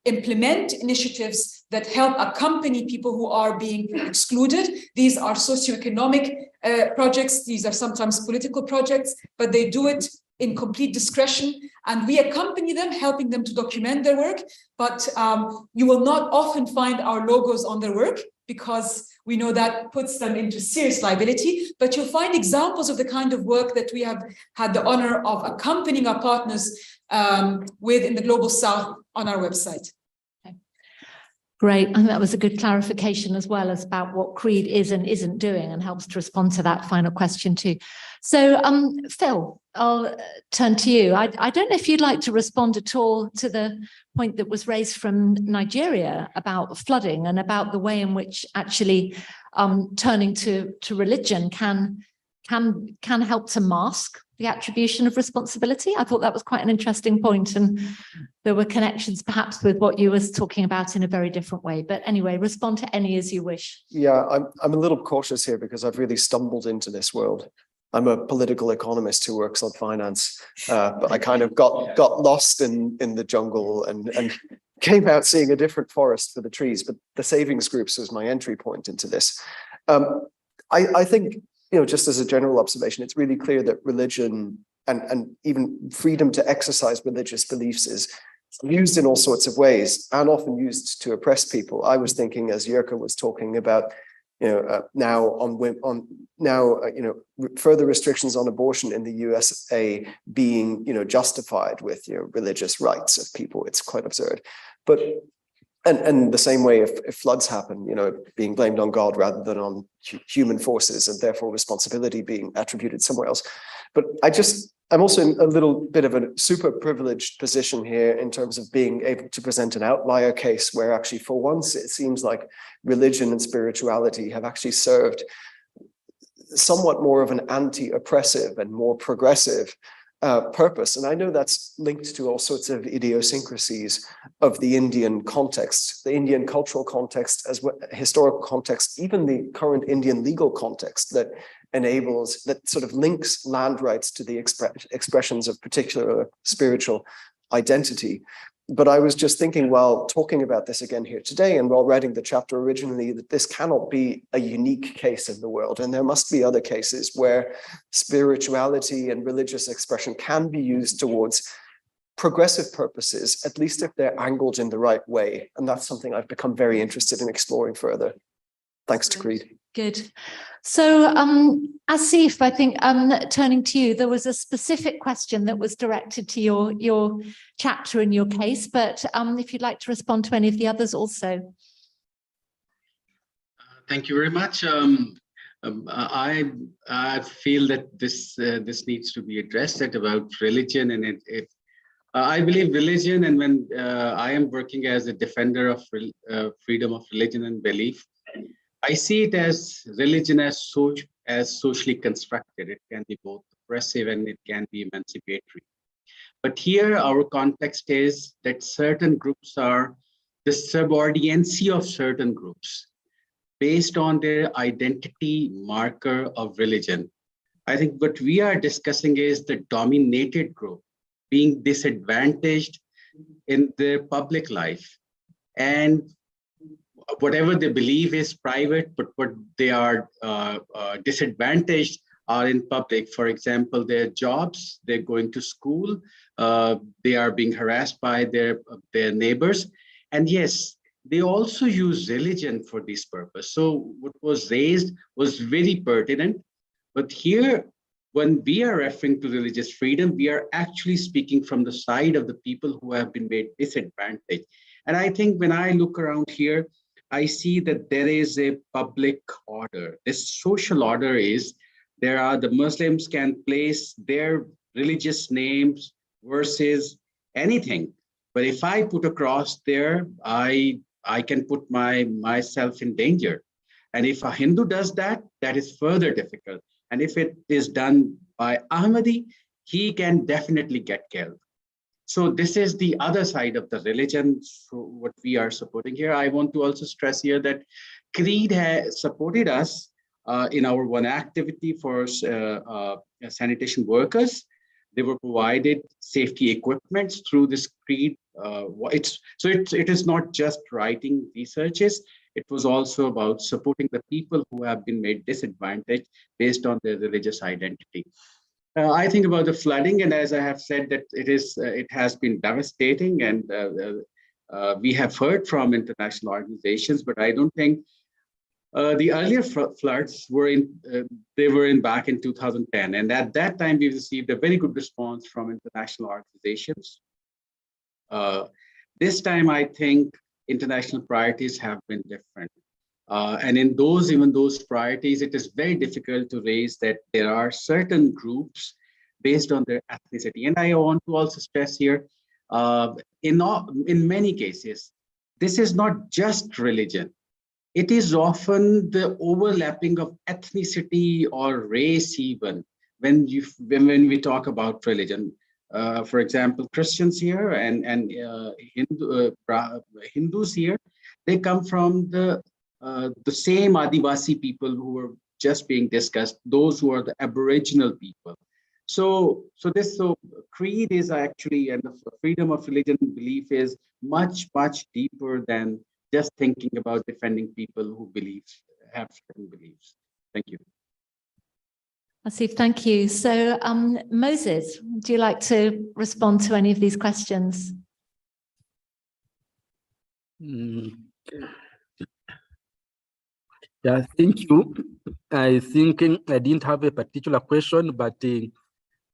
implement initiatives that help accompany people who are being excluded. These are socioeconomic projects, these are sometimes political projects, but they do it in complete discretion, and we accompany them, helping them to document their work. But you will not often find our logos on their work, because we know that puts them into serious liability, but you'll find examples of the kind of work that we have had the honor of accompanying our partners with in the Global South on our website. Okay. Great, and that was a good clarification as well as about what CREID is and isn't doing, and helps to respond to that final question too. So Phil, I'll turn to you. I don't know if you'd like to respond at all to the point that was raised from Nigeria about flooding, and about the way in which actually turning to religion can help to mask the attribution of responsibility. I thought that was quite an interesting point, and there were connections perhaps with what you were talking about in a very different way. But anyway, respond to any as you wish. Yeah, I'm a little cautious here because I've really stumbled into this world. I'm a political economist who works on finance, but I kind of got lost in the jungle and came out seeing a different forest for the trees. But the savings groups was my entry point into this. I think, just as a general observation, it's really clear that religion and even freedom to exercise religious beliefs is used in all sorts of ways, and often used to oppress people. I was thinking, as Jirka was talking about, further restrictions on abortion in the USA being, justified with religious rights of people. It's quite absurd. But and the same way, if floods happen, being blamed on God rather than on human forces, and therefore responsibility being attributed somewhere else. But I'm also in a little bit of a super privileged position here in terms of being able to present an outlier case where actually for once it seems like religion and spirituality have actually served somewhat more of an anti-oppressive and more progressive purpose. And I know that's linked to all sorts of idiosyncrasies of the Indian context, the Indian cultural context, as well, historical context, even the current Indian legal context that enables, that sort of links land rights to the expressions of particular spiritual identity. But I was just thinking while talking about this again here today and while writing the chapter originally that this cannot be a unique case in the world. And there must be other cases where spirituality and religious expression can be used towards progressive purposes, at least if they're angled in the right way. And that's something I've become very interested in exploring further. Thanks to CREID. Good. So Asif, I think turning to you, there was a specific question that was directed to your chapter in your case, but if you'd like to respond to any of the others also. Thank you very much. I feel that this needs to be addressed about religion, and I believe religion, and when I am working as a defender of freedom of religion and belief, I see it as religion as socially constructed. It can be both oppressive and it can be emancipatory. But here our context is that certain groups are the subordinacy of certain groups based on their identity marker of religion. I think what we are discussing is the dominated group being disadvantaged in their public life, and whatever they believe is private, but what they are disadvantaged are in public. For example, their jobs, they're going to school, they are being harassed by their neighbors. And yes, they also use religion for this purpose. So what was raised was very pertinent. But here, when we are referring to religious freedom, we are actually speaking from the side of the people who have been made disadvantaged. And I think when I look around here, I see that there is a public order. This social order is the Muslims can place their religious names versus anything. But if I put a cross there, I can put myself in danger. And if a Hindu does that, that is further difficult. And if it is done by Ahmadi, he can definitely get killed. So this is the other side of the religion, so what we are supporting here. I want to also stress here that CREID has supported us in our one activity for sanitation workers. They were provided safety equipment through this CREID. It is not just writing researches, it was also about supporting the people who have been made disadvantaged based on their religious identity. I think about the flooding, and as I have said, that it has been devastating, and we have heard from international organizations, but I don't think the earlier floods were back in 2010, and at that time we received a very good response from international organizations. This time, I think international priorities have been different. And in even those priorities, it is very difficult to raise that there are certain groups based on their ethnicity. And I want to also stress here, in many cases, this is not just religion. It is often the overlapping of ethnicity or race even when we talk about religion. For example, Christians here and Hindus here, they come from the same Adivasi people who were just being discussed, those who are the Aboriginal people. So CREID is actually, and the freedom of religion and belief is much, much deeper than just thinking about defending people who have certain beliefs. Thank you. Asif, thank you. So Moses, do you like to respond to any of these questions? Yeah, thank you. I think I didn't have a particular question, but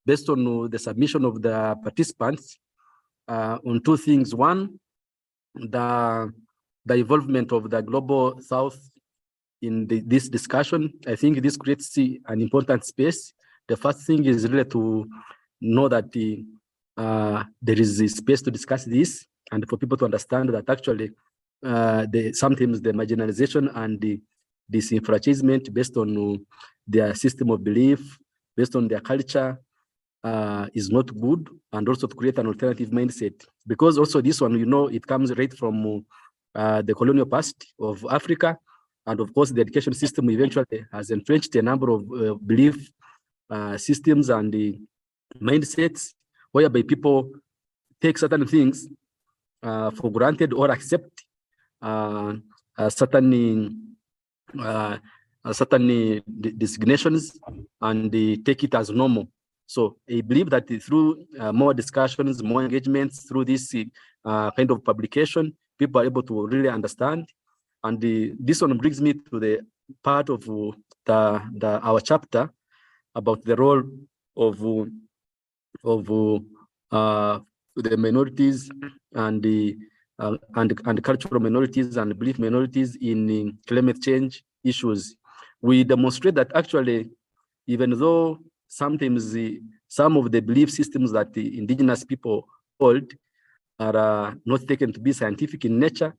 based on the submission of the participants on two things. One, the involvement of the Global South in this discussion. I think this creates an important space. The first thing is really to know that there is a space to discuss this, and for people to understand that actually sometimes the marginalization and the disenfranchisement based on their system of belief, based on their culture, is not good, and also to create an alternative mindset. Because also this one, it comes right from the colonial past of Africa. And of course, the education system eventually has entrenched a number of belief systems and mindsets whereby people take certain things for granted or accept certain designations and take it as normal. So I believe that through more discussions, more engagements, through this kind of publication, people are able to really understand. And this one brings me to the part of our chapter about the role of the minorities and the cultural minorities and belief minorities in climate change issues. We demonstrate that actually, even though sometimes some of the belief systems that the indigenous people hold are not taken to be scientific in nature,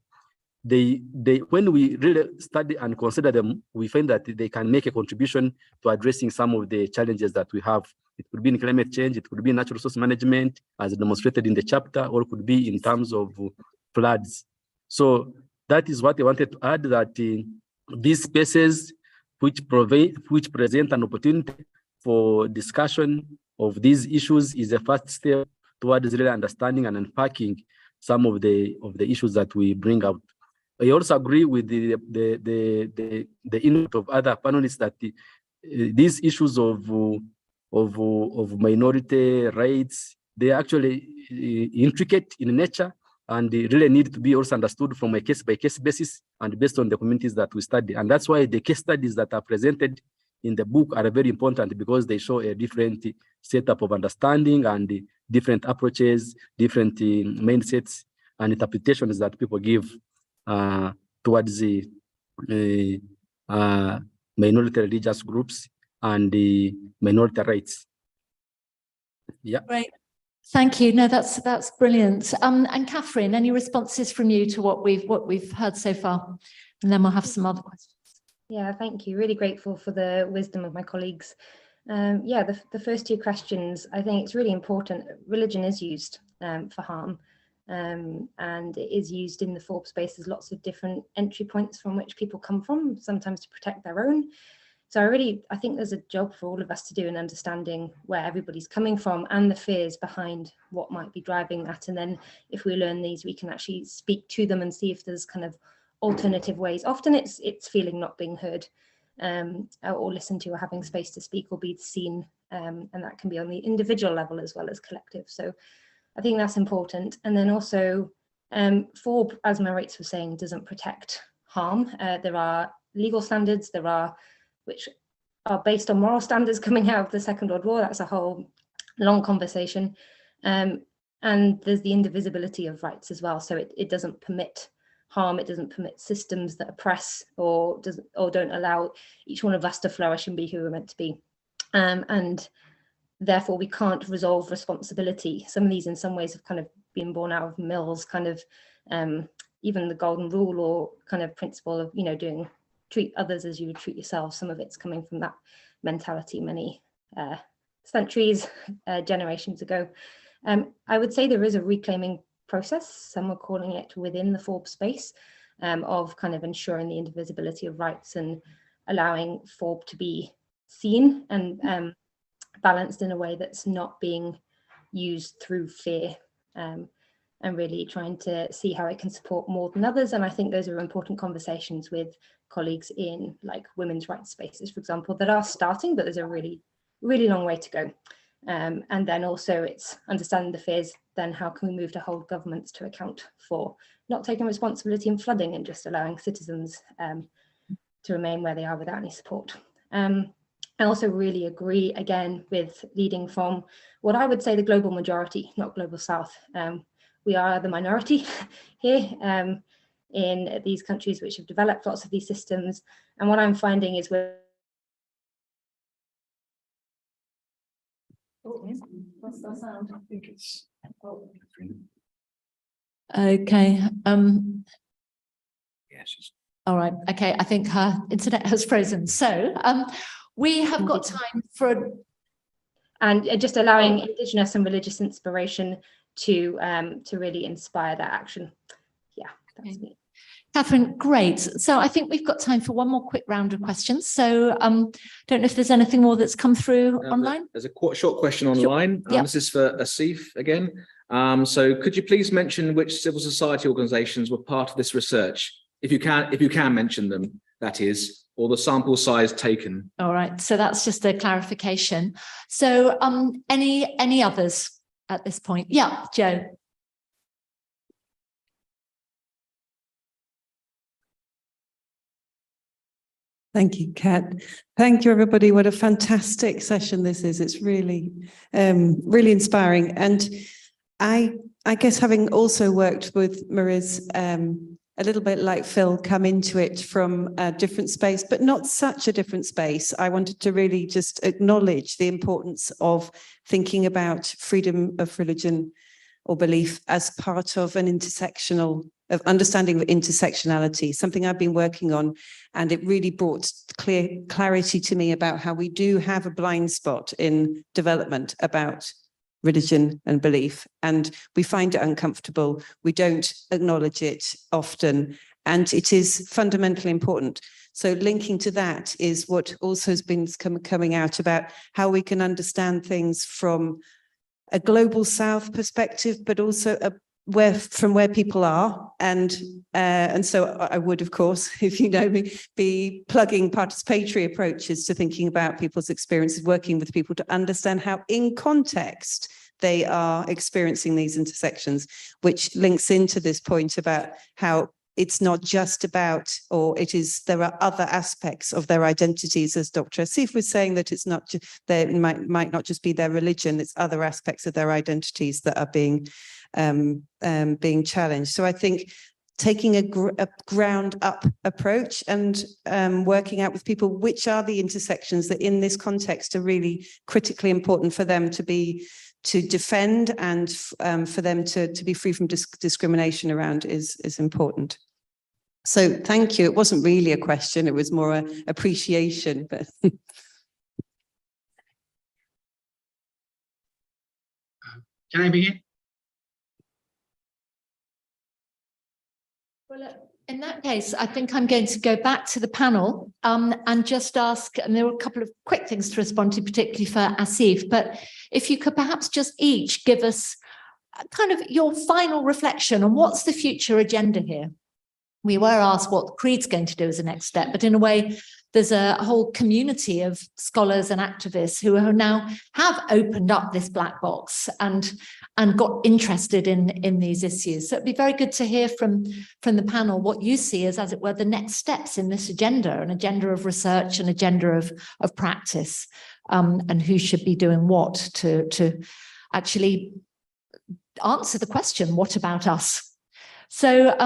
when we really study and consider them, we find that they can make a contribution to addressing some of the challenges that we have. It could be in climate change, it could be in natural resource management, as demonstrated in the chapter, or it could be in terms of floods. So that is what I wanted to add, that these spaces which present an opportunity for discussion of these issues is a first step towards really understanding and unpacking some of the issues that we bring out. I also agree with the input of other panelists that these issues of minority rights, they are actually intricate in nature, and they really need to be also understood from a case-by-case basis and based on the communities that we study. And that's why the case studies that are presented in the book are very important, because they show a different setup of understanding and different approaches, different mindsets and interpretations that people give towards the minority religious groups and the minority rights. Yeah. Great. Thank you. No, that's brilliant. And Catherine, any responses from you to what we've heard so far? And then we'll have some other questions. Yeah, thank you. Really grateful for the wisdom of my colleagues. Yeah, the first two questions, I think it's really important. Religion is used for harm, and it is used in the Forbes space. There's lots of different entry points from which people come from, sometimes to protect their own. So I think there's a job for all of us to do in understanding where everybody's coming from and the fears behind what might be driving that. And then if we learn these, we can actually speak to them and see if there's kind of alternative ways. Often it's feeling not being heard or listened to, or having space to speak or be seen. And that can be on the individual level as well as collective. So I think that's important. And then also, FORB, as Maritz was saying, doesn't protect harm. There are legal standards, which are based on moral standards coming out of the Second World War. That's a whole long conversation. And there's the indivisibility of rights as well. So it doesn't permit harm, it doesn't permit systems that oppress or don't allow each one of us to flourish and be who we're meant to be. And therefore we can't resolve responsibility. Some of these in some ways have kind of been born out of Mill's kind of even the golden rule or kind of principle of, treat others as you would treat yourself. Some of it's coming from that mentality many centuries, generations ago. I would say there is a reclaiming process, some are calling it within the Forbes space, of kind of ensuring the indivisibility of rights and allowing FORB to be seen and balanced in a way that's not being used through fear, and really trying to see how it can support more than others. And I think those are important conversations with colleagues in like women's rights spaces, for example, that are starting, but there's a really, really long way to go. And then also it's understanding the fears, then how can we move to hold governments to account for not taking responsibility in flooding and just allowing citizens to remain where they are without any support. I also really agree again with leading from what I would say the global majority, not global south. We are the minority here in these countries which have developed lots of these systems. And what I'm finding is we're what's that sound? I think it's okay. Yes. All right. Okay. I think her internet has frozen. So we have got time for and just allowing Indigenous and religious inspiration to really inspire that action. Yeah, that's me. Catherine, great. So I think we've got time for one more quick round of questions. So don't know if there's anything more that's come through online. There's a short question online. Sure. This is for Asif again. So could you please mention which civil society organizations were part of this research? If you can mention them, that is, or the sample size taken. All right. So that's just a clarification. So any others at this point? Yeah, Joe. Thank you, Kat. Thank you, everybody. What a fantastic session this is. It's really, really inspiring. And I guess having also worked with Mariz, a little bit like Phil, come into it from a different space, but not such a different space. I wanted to really just acknowledge the importance of thinking about freedom of religion or belief as part of an of understanding of intersectionality, something I've been working on, and it really brought clarity to me about how we do have a blind spot in development about religion and belief, and we find it uncomfortable. We don't acknowledge it often, and it is fundamentally important. So linking to that is what also has been coming out about how we can understand things from a global South perspective, but also from where people are. And so I would, of course, if you know me, be plugging participatory approaches to thinking about people's experiences, working with people to understand how in context they are experiencing these intersections, which links into this point about how it's not just about, there are other aspects of their identities, as Dr. Asif was saying, that it's not just, might not just be their religion, it's other aspects of their identities that are being challenged. So I think taking a ground up approach and working out with people which are the intersections that in this context are really critically important for them to defend and for them to be free from discrimination around is important. So thank you. It wasn't really a question, it was more an appreciation. But Can I begin? Well, in that case, I think I'm going to go back to the panel and just ask, and there were a couple of quick things to respond to, particularly for Asif, but if you could perhaps just each give us kind of your final reflection on what's the future agenda here. We were asked what CREID's going to do as a next step, but in a way, there's a whole community of scholars and activists who now have opened up this black box and got interested in these issues. So it'd be very good to hear from the panel what you see as it were, the next steps in this agenda, an agenda of research, an agenda of practice, and who should be doing what to actually answer the question, what about us? So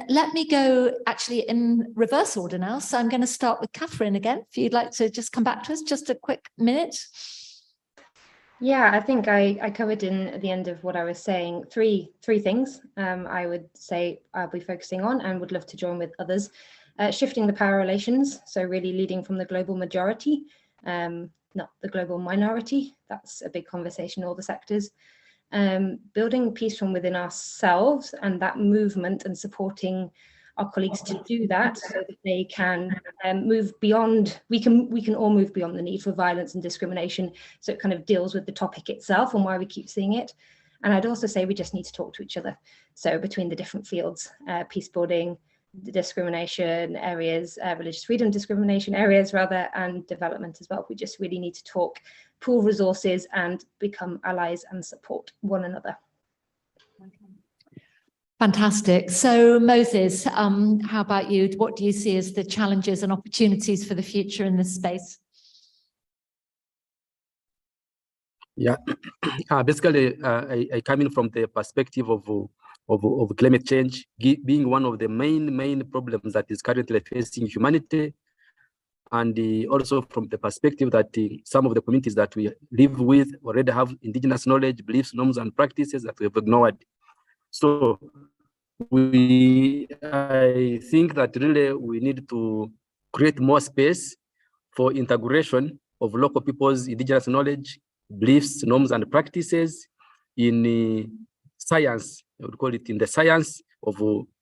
let me go actually in reverse order now. So I'm going to start with Catherine again, if you'd like to just come back to us, just a quick minute. Yeah, I think I covered at the end of what I was saying, three things I would say I'll be focusing on and would love to join with others. Shifting the power relations, so really leading from the global majority, not the global minority. That's a big conversation in all the sectors. Building peace from within ourselves and that movement, and supporting our colleagues to do that so that they can move beyond, we can all move beyond the need for violence and discrimination. So it kind of deals with the topic itself and why we keep seeing it. And I'd also say we just need to talk to each other. So between the different fields, peace building, discrimination areas, religious freedom discrimination areas rather, and development as well. We just really need to talk, pool resources and become allies and support one another. Fantastic. So Moses, how about you? What do you see as the challenges and opportunities for the future in this space? Yeah, basically, I come in from the perspective of climate change being one of the main problems that is currently facing humanity, and also from the perspective that some of the communities that we live with already have indigenous knowledge, beliefs, norms, and practices that we've ignored. So I think that really we need to create more space for integration of local people's indigenous knowledge, beliefs, norms, and practices in science. I would call it in the science of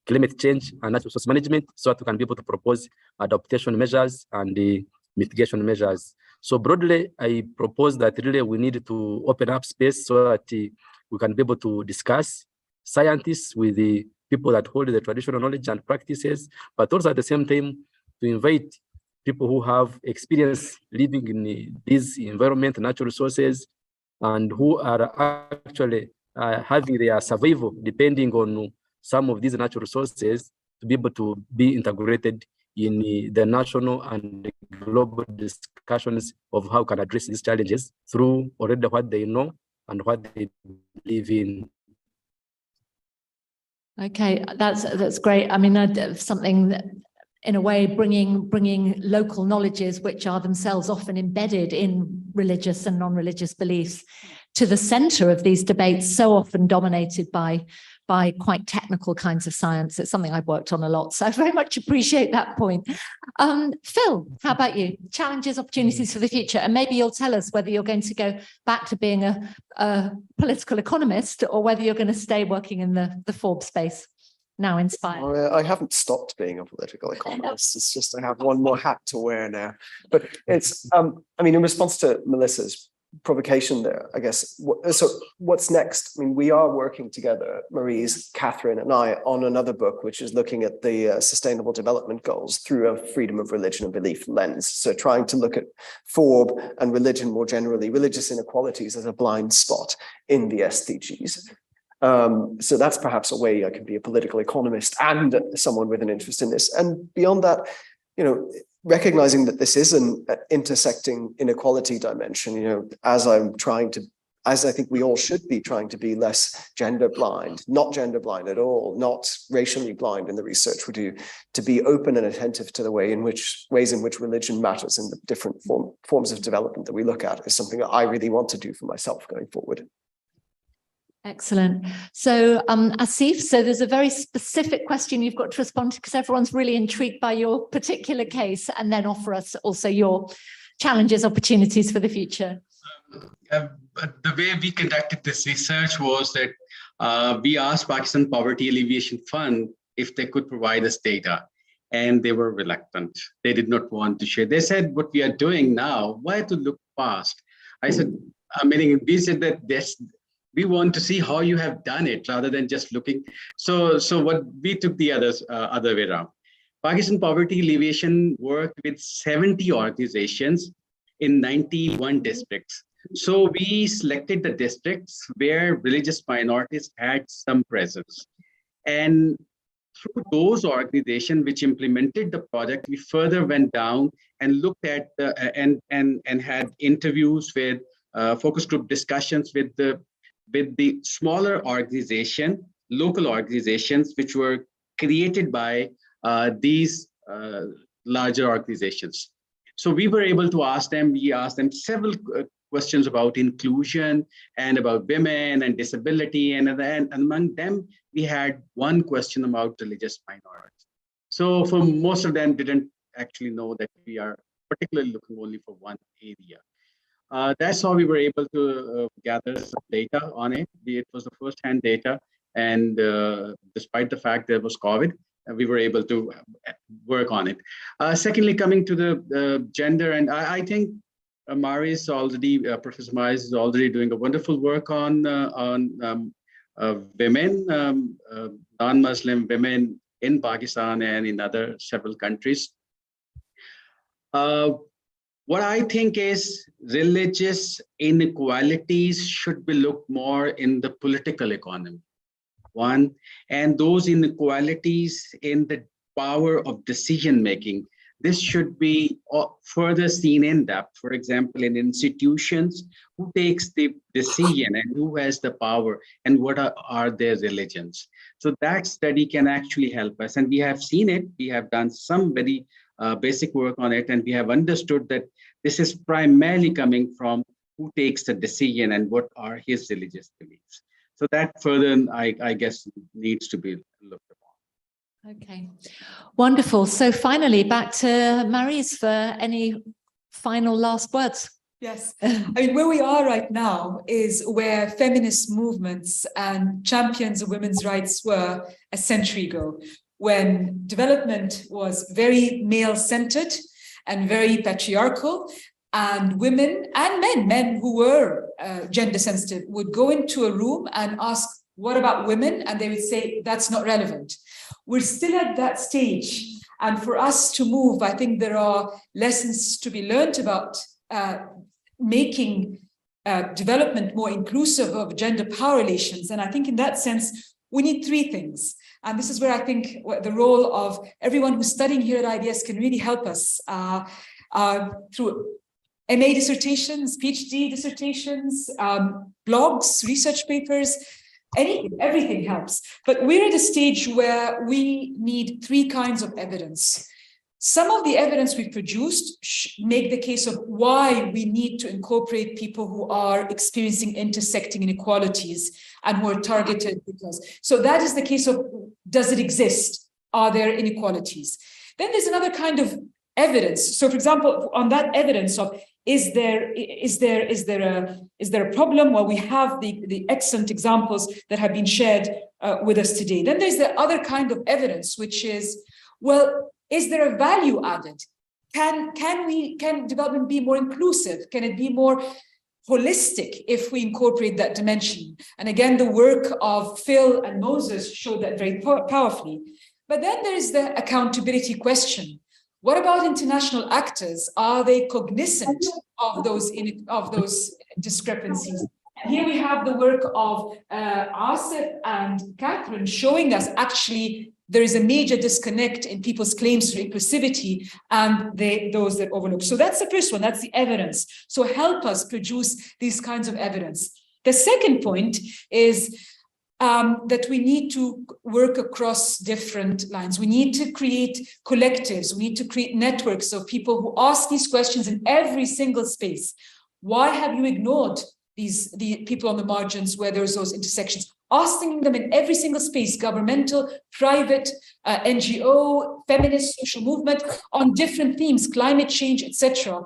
climate change and natural resource management, so that we can be able to propose adaptation measures and mitigation measures. So broadly, I propose that really we need to open up space so that we can be able to discuss scientists with the people that hold the traditional knowledge and practices, but also at the same time to invite people who have experience living in this environment, natural resources, and who are actually having their survival depending on some of these natural resources to be able to be integrated in the national and global discussions of how can address these challenges through already what they know and what they believe in. Okay, that's great. I mean, something that, in a way, bringing local knowledges, which are themselves often embedded in religious and non-religious beliefs, to the center of these debates, so often dominated by quite technical kinds of science. It's something I've worked on a lot, so I very much appreciate that point. Phil, how about you? Challenges, opportunities for the future, and maybe you'll tell us whether you're going to go back to being a political economist or whether you're going to stay working in the Forbes space. Now inspired. I haven't stopped being a political economist. It's just I have one more hat to wear now. But it's, I mean, in response to Melissa's provocation there, I guess, so what's next? I mean, we are working together, Maryse, Catherine, and I, on another book, which is looking at the Sustainable Development Goals through a freedom of religion and belief lens. So trying to look at FORB and religion more generally, religious inequalities as a blind spot in the SDGs. So that's perhaps a way I can be a political economist and someone with an interest in this. And beyond that, you know, recognizing that this is an intersecting inequality dimension, you know, as I think we all should be trying to be less gender blind, not gender blind at all, not racially blind in the research we do, to be open and attentive to the ways in which religion matters in the different forms of development that we look at is something that I really want to do for myself going forward. Excellent. So Asif, so there's a very specific question you've got to respond to because everyone's really intrigued by your particular case, and then offer us also your challenges, opportunities for the future. But the way we conducted this research was that we asked Pakistan Poverty Alleviation Fund if they could provide us data, and they were reluctant. They did not want to share. They said, what we are doing now, why to look past? I said, meaning we said that we want to see how you have done it rather than just looking. So what we took the other way around. Pakistan Poverty Alleviation worked with 70 organizations in 91 districts. So we selected the districts where religious minorities had some presence. And through those organizations which implemented the project, we further went down and looked at and had interviews with focus group discussions with the smaller organization, local organizations, which were created by these larger organizations. So we were able to ask them, we asked them several questions about inclusion and about women and disability. And among them, we had one question about religious minorities. So for most of them didn't actually know that we are particularly looking only for one area. That's how we were able to gather some data on it. It was the first-hand data, and despite the fact there was COVID, we were able to work on it. Secondly, coming to the gender, and I think Maryse already, Professor Maryse is already doing a wonderful work on women, non-Muslim women in Pakistan and in other several countries. What I think is religious inequalities should be looked more in the political economy, one, and those inequalities in the power of decision-making. This should be further seen in depth, for example, in institutions, who takes the decision and who has the power and what are their religions. So that study can actually help us. And we have seen it, we have done some very basic work on it, and we have understood that this is primarily coming from who takes the decision and what are his religious beliefs. So that further, I guess, needs to be looked upon. Okay, wonderful. So finally, back to Maryse for any final last words. Yes, I mean, where we are right now is where feminist movements and champions of women's rights were a century ago, when development was very male-centered and very patriarchal, and women and men who were gender sensitive would go into a room and ask, what about women? And they would say, that's not relevant. We're still at that stage. And for us to move, I think there are lessons to be learned about making development more inclusive of gender power relations. And I think in that sense, we need three things. And this is where I think the role of everyone who's studying here at IDS can really help us through MA dissertations, PhD dissertations, blogs, research papers, everything helps. But we're at a stage where we need three kinds of evidence. Some of the evidence we've produced make the case of why we need to incorporate people who are experiencing intersecting inequalities and who are targeted because. So that is the case of, does it exist? Are there inequalities? Then there's another kind of evidence. So for example, on that evidence of, is there a problem? Well, we have the excellent examples that have been shared with us today. Then there's the other kind of evidence, which is, well, is there a value added? Can development be more inclusive? Can it be more holistic if we incorporate that dimension? And again, the work of Phil and Moses showed that very powerfully. But then there's the accountability question. What about international actors? Are they cognizant of those discrepancies? And here we have the work of Asif and Catherine showing us actually there is a major disconnect in people's claims to inclusivity and those that overlook. So that's the first one, that's the evidence. So help us produce these kinds of evidence. The second point is that we need to work across different lines. We need to create collectives. We need to create networks of people who ask these questions in every single space. Why have you ignored the people on the margins where there's those intersections? Asking them in every single space, governmental, private, NGO, feminist, social movement, on different themes, climate change, etc.,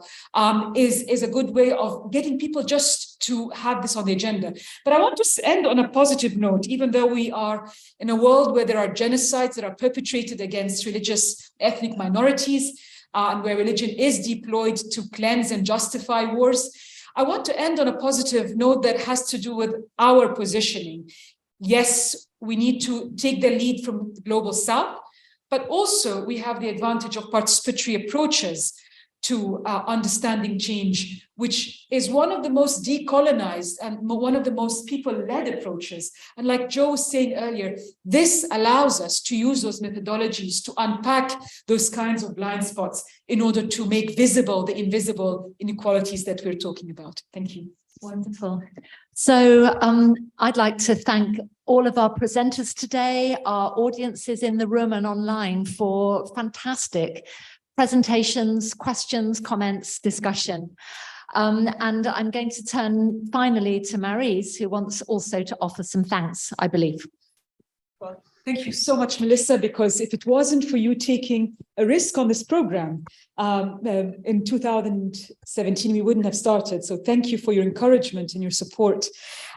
is a good way of getting people just to have this on the agenda. But I want to end on a positive note, even though we are in a world where there are genocides that are perpetrated against religious ethnic minorities, and where religion is deployed to cleanse and justify wars. I want to end on a positive note that has to do with our positioning. Yes, we need to take the lead from the Global South, but also we have the advantage of participatory approaches to understanding change, which is one of the most decolonized and one of the most people-led approaches. And like Joe was saying earlier, this allows us to use those methodologies to unpack those kinds of blind spots in order to make visible the invisible inequalities that we're talking about. Thank you. Wonderful. So I'd like to thank all of our presenters today, our audiences in the room and online for fantastic presentations, questions, comments, discussion. And I'm going to turn finally to Maryse, who wants also to offer some thanks, I believe. Well, thank you so much, Melissa, because if it wasn't for you taking a risk on this program in 2017, we wouldn't have started. So thank you for your encouragement and your support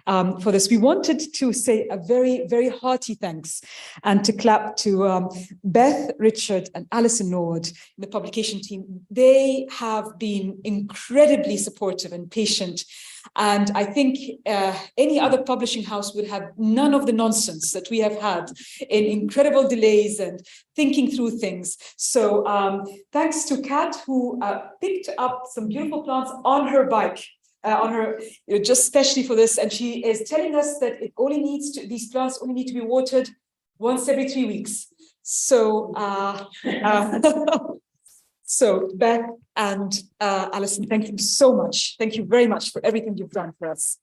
for this. We wanted to say a very, very hearty thanks and to clap to Beth, Richard, and Alison Norwood, the publication team. They have been incredibly supportive and patient. And I think any other publishing house would have none of the nonsense that we have had in incredible delays and thinking through things. So thanks to Kat, who picked up some beautiful plants on her bike, just especially for this. And she is telling us that it only needs to, these plants only need to be watered once every 3 weeks. So, so Beth and Alison, thank you so much. Thank you very much for everything you've done for us.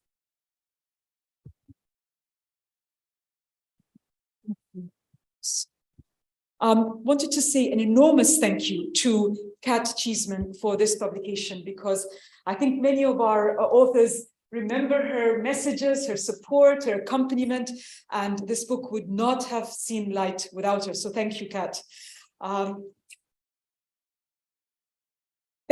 Wanted to say an enormous thank you to Kat Cheeseman for this publication, because I think many of our authors remember her messages, her support, her accompaniment, and this book would not have seen light without her. So thank you, Kat.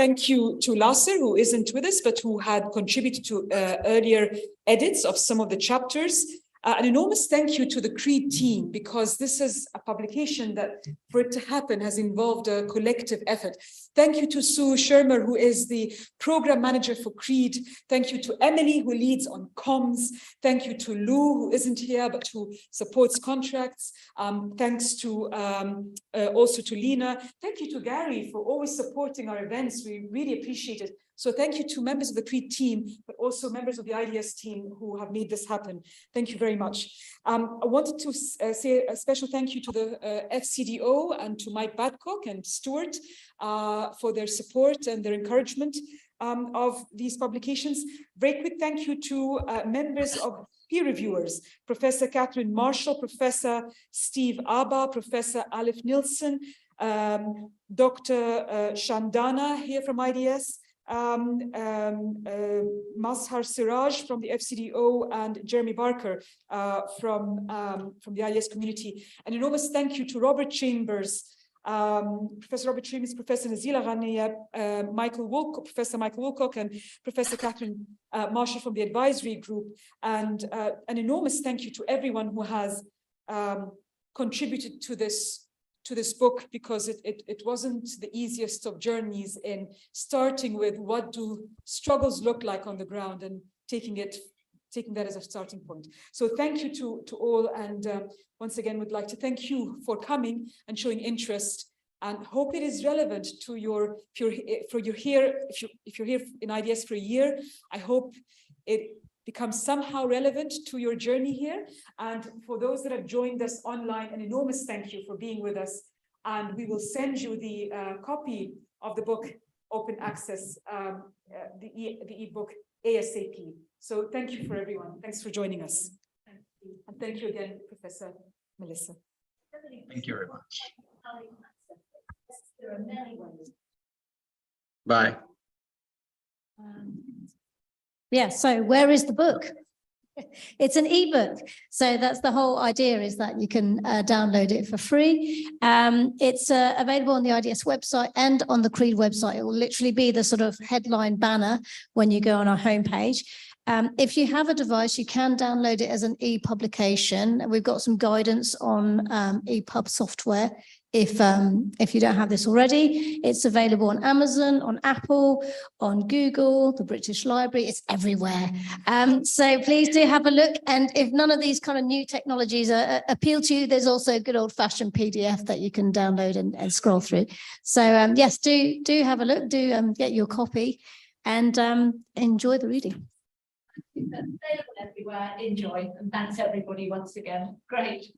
Thank you to Lasser, who isn't with us, but who had contributed to earlier edits of some of the chapters. An enormous thank you to the CREID team, because this is a publication that, for it to happen, has involved a collective effort. Thank you to Sue Shermer, who is the program manager for CREID. Thank you to Emily, who leads on comms. Thank you to Lou, who isn't here, but who supports contracts. Thanks to also to Lena. Thank you to Gary for always supporting our events. We really appreciate it. So thank you to members of the CREID team, but also members of the IDS team who have made this happen. Thank you very much. I wanted to say a special thank you to the FCDO and to Mike Badcock and Stuart for their support and their encouragement of these publications. Very quick thank you to members of peer reviewers, Professor Catherine Marshall, Professor Steve Abba, Professor Alif Nilsson, Dr. Shandana here from IDS, Mazhar Siraj from the FCDO, and Jeremy Barker from the IDS community. An enormous thank you to Robert Chambers, Professor Robert Chambers, Professor Nazila Ghania, Professor Michael Wilcock, and Professor Catherine Marshall from the advisory group. And an enormous thank you to everyone who has contributed to this book, because it wasn't the easiest of journeys in starting with what do struggles look like on the ground and taking that as a starting point. So thank you to all, and once again would like to thank you for coming and showing interest, and hope it is relevant to if you're here in IDS for a year. I hope it becomes somehow relevant to your journey here. And for those that have joined us online, an enormous thank you for being with us. And we will send you the copy of the book, Open Access, the ebook ASAP. So thank you for everyone. Thanks for joining us. And thank you again, Professor Melissa. Thank you very much. Bye. Yeah, so where is the book? It's an ebook. So that's the whole idea, is that you can download it for free. It's available on the IDS website and on the CREID website. It will literally be the sort of headline banner when you go on our homepage. If you have a device, you can download it as an e-publication. We've got some guidance on EPUB software. If you don't have this already, it's available on Amazon, on Apple, on Google, the British Library. It's everywhere. So please do have a look. And if none of these kind of new technologies appeal to you, there's also a good old-fashioned PDF that you can download and scroll through. So yes, do have a look. Do get your copy and enjoy the reading. Available everywhere. Enjoy, and thanks everybody once again. Great.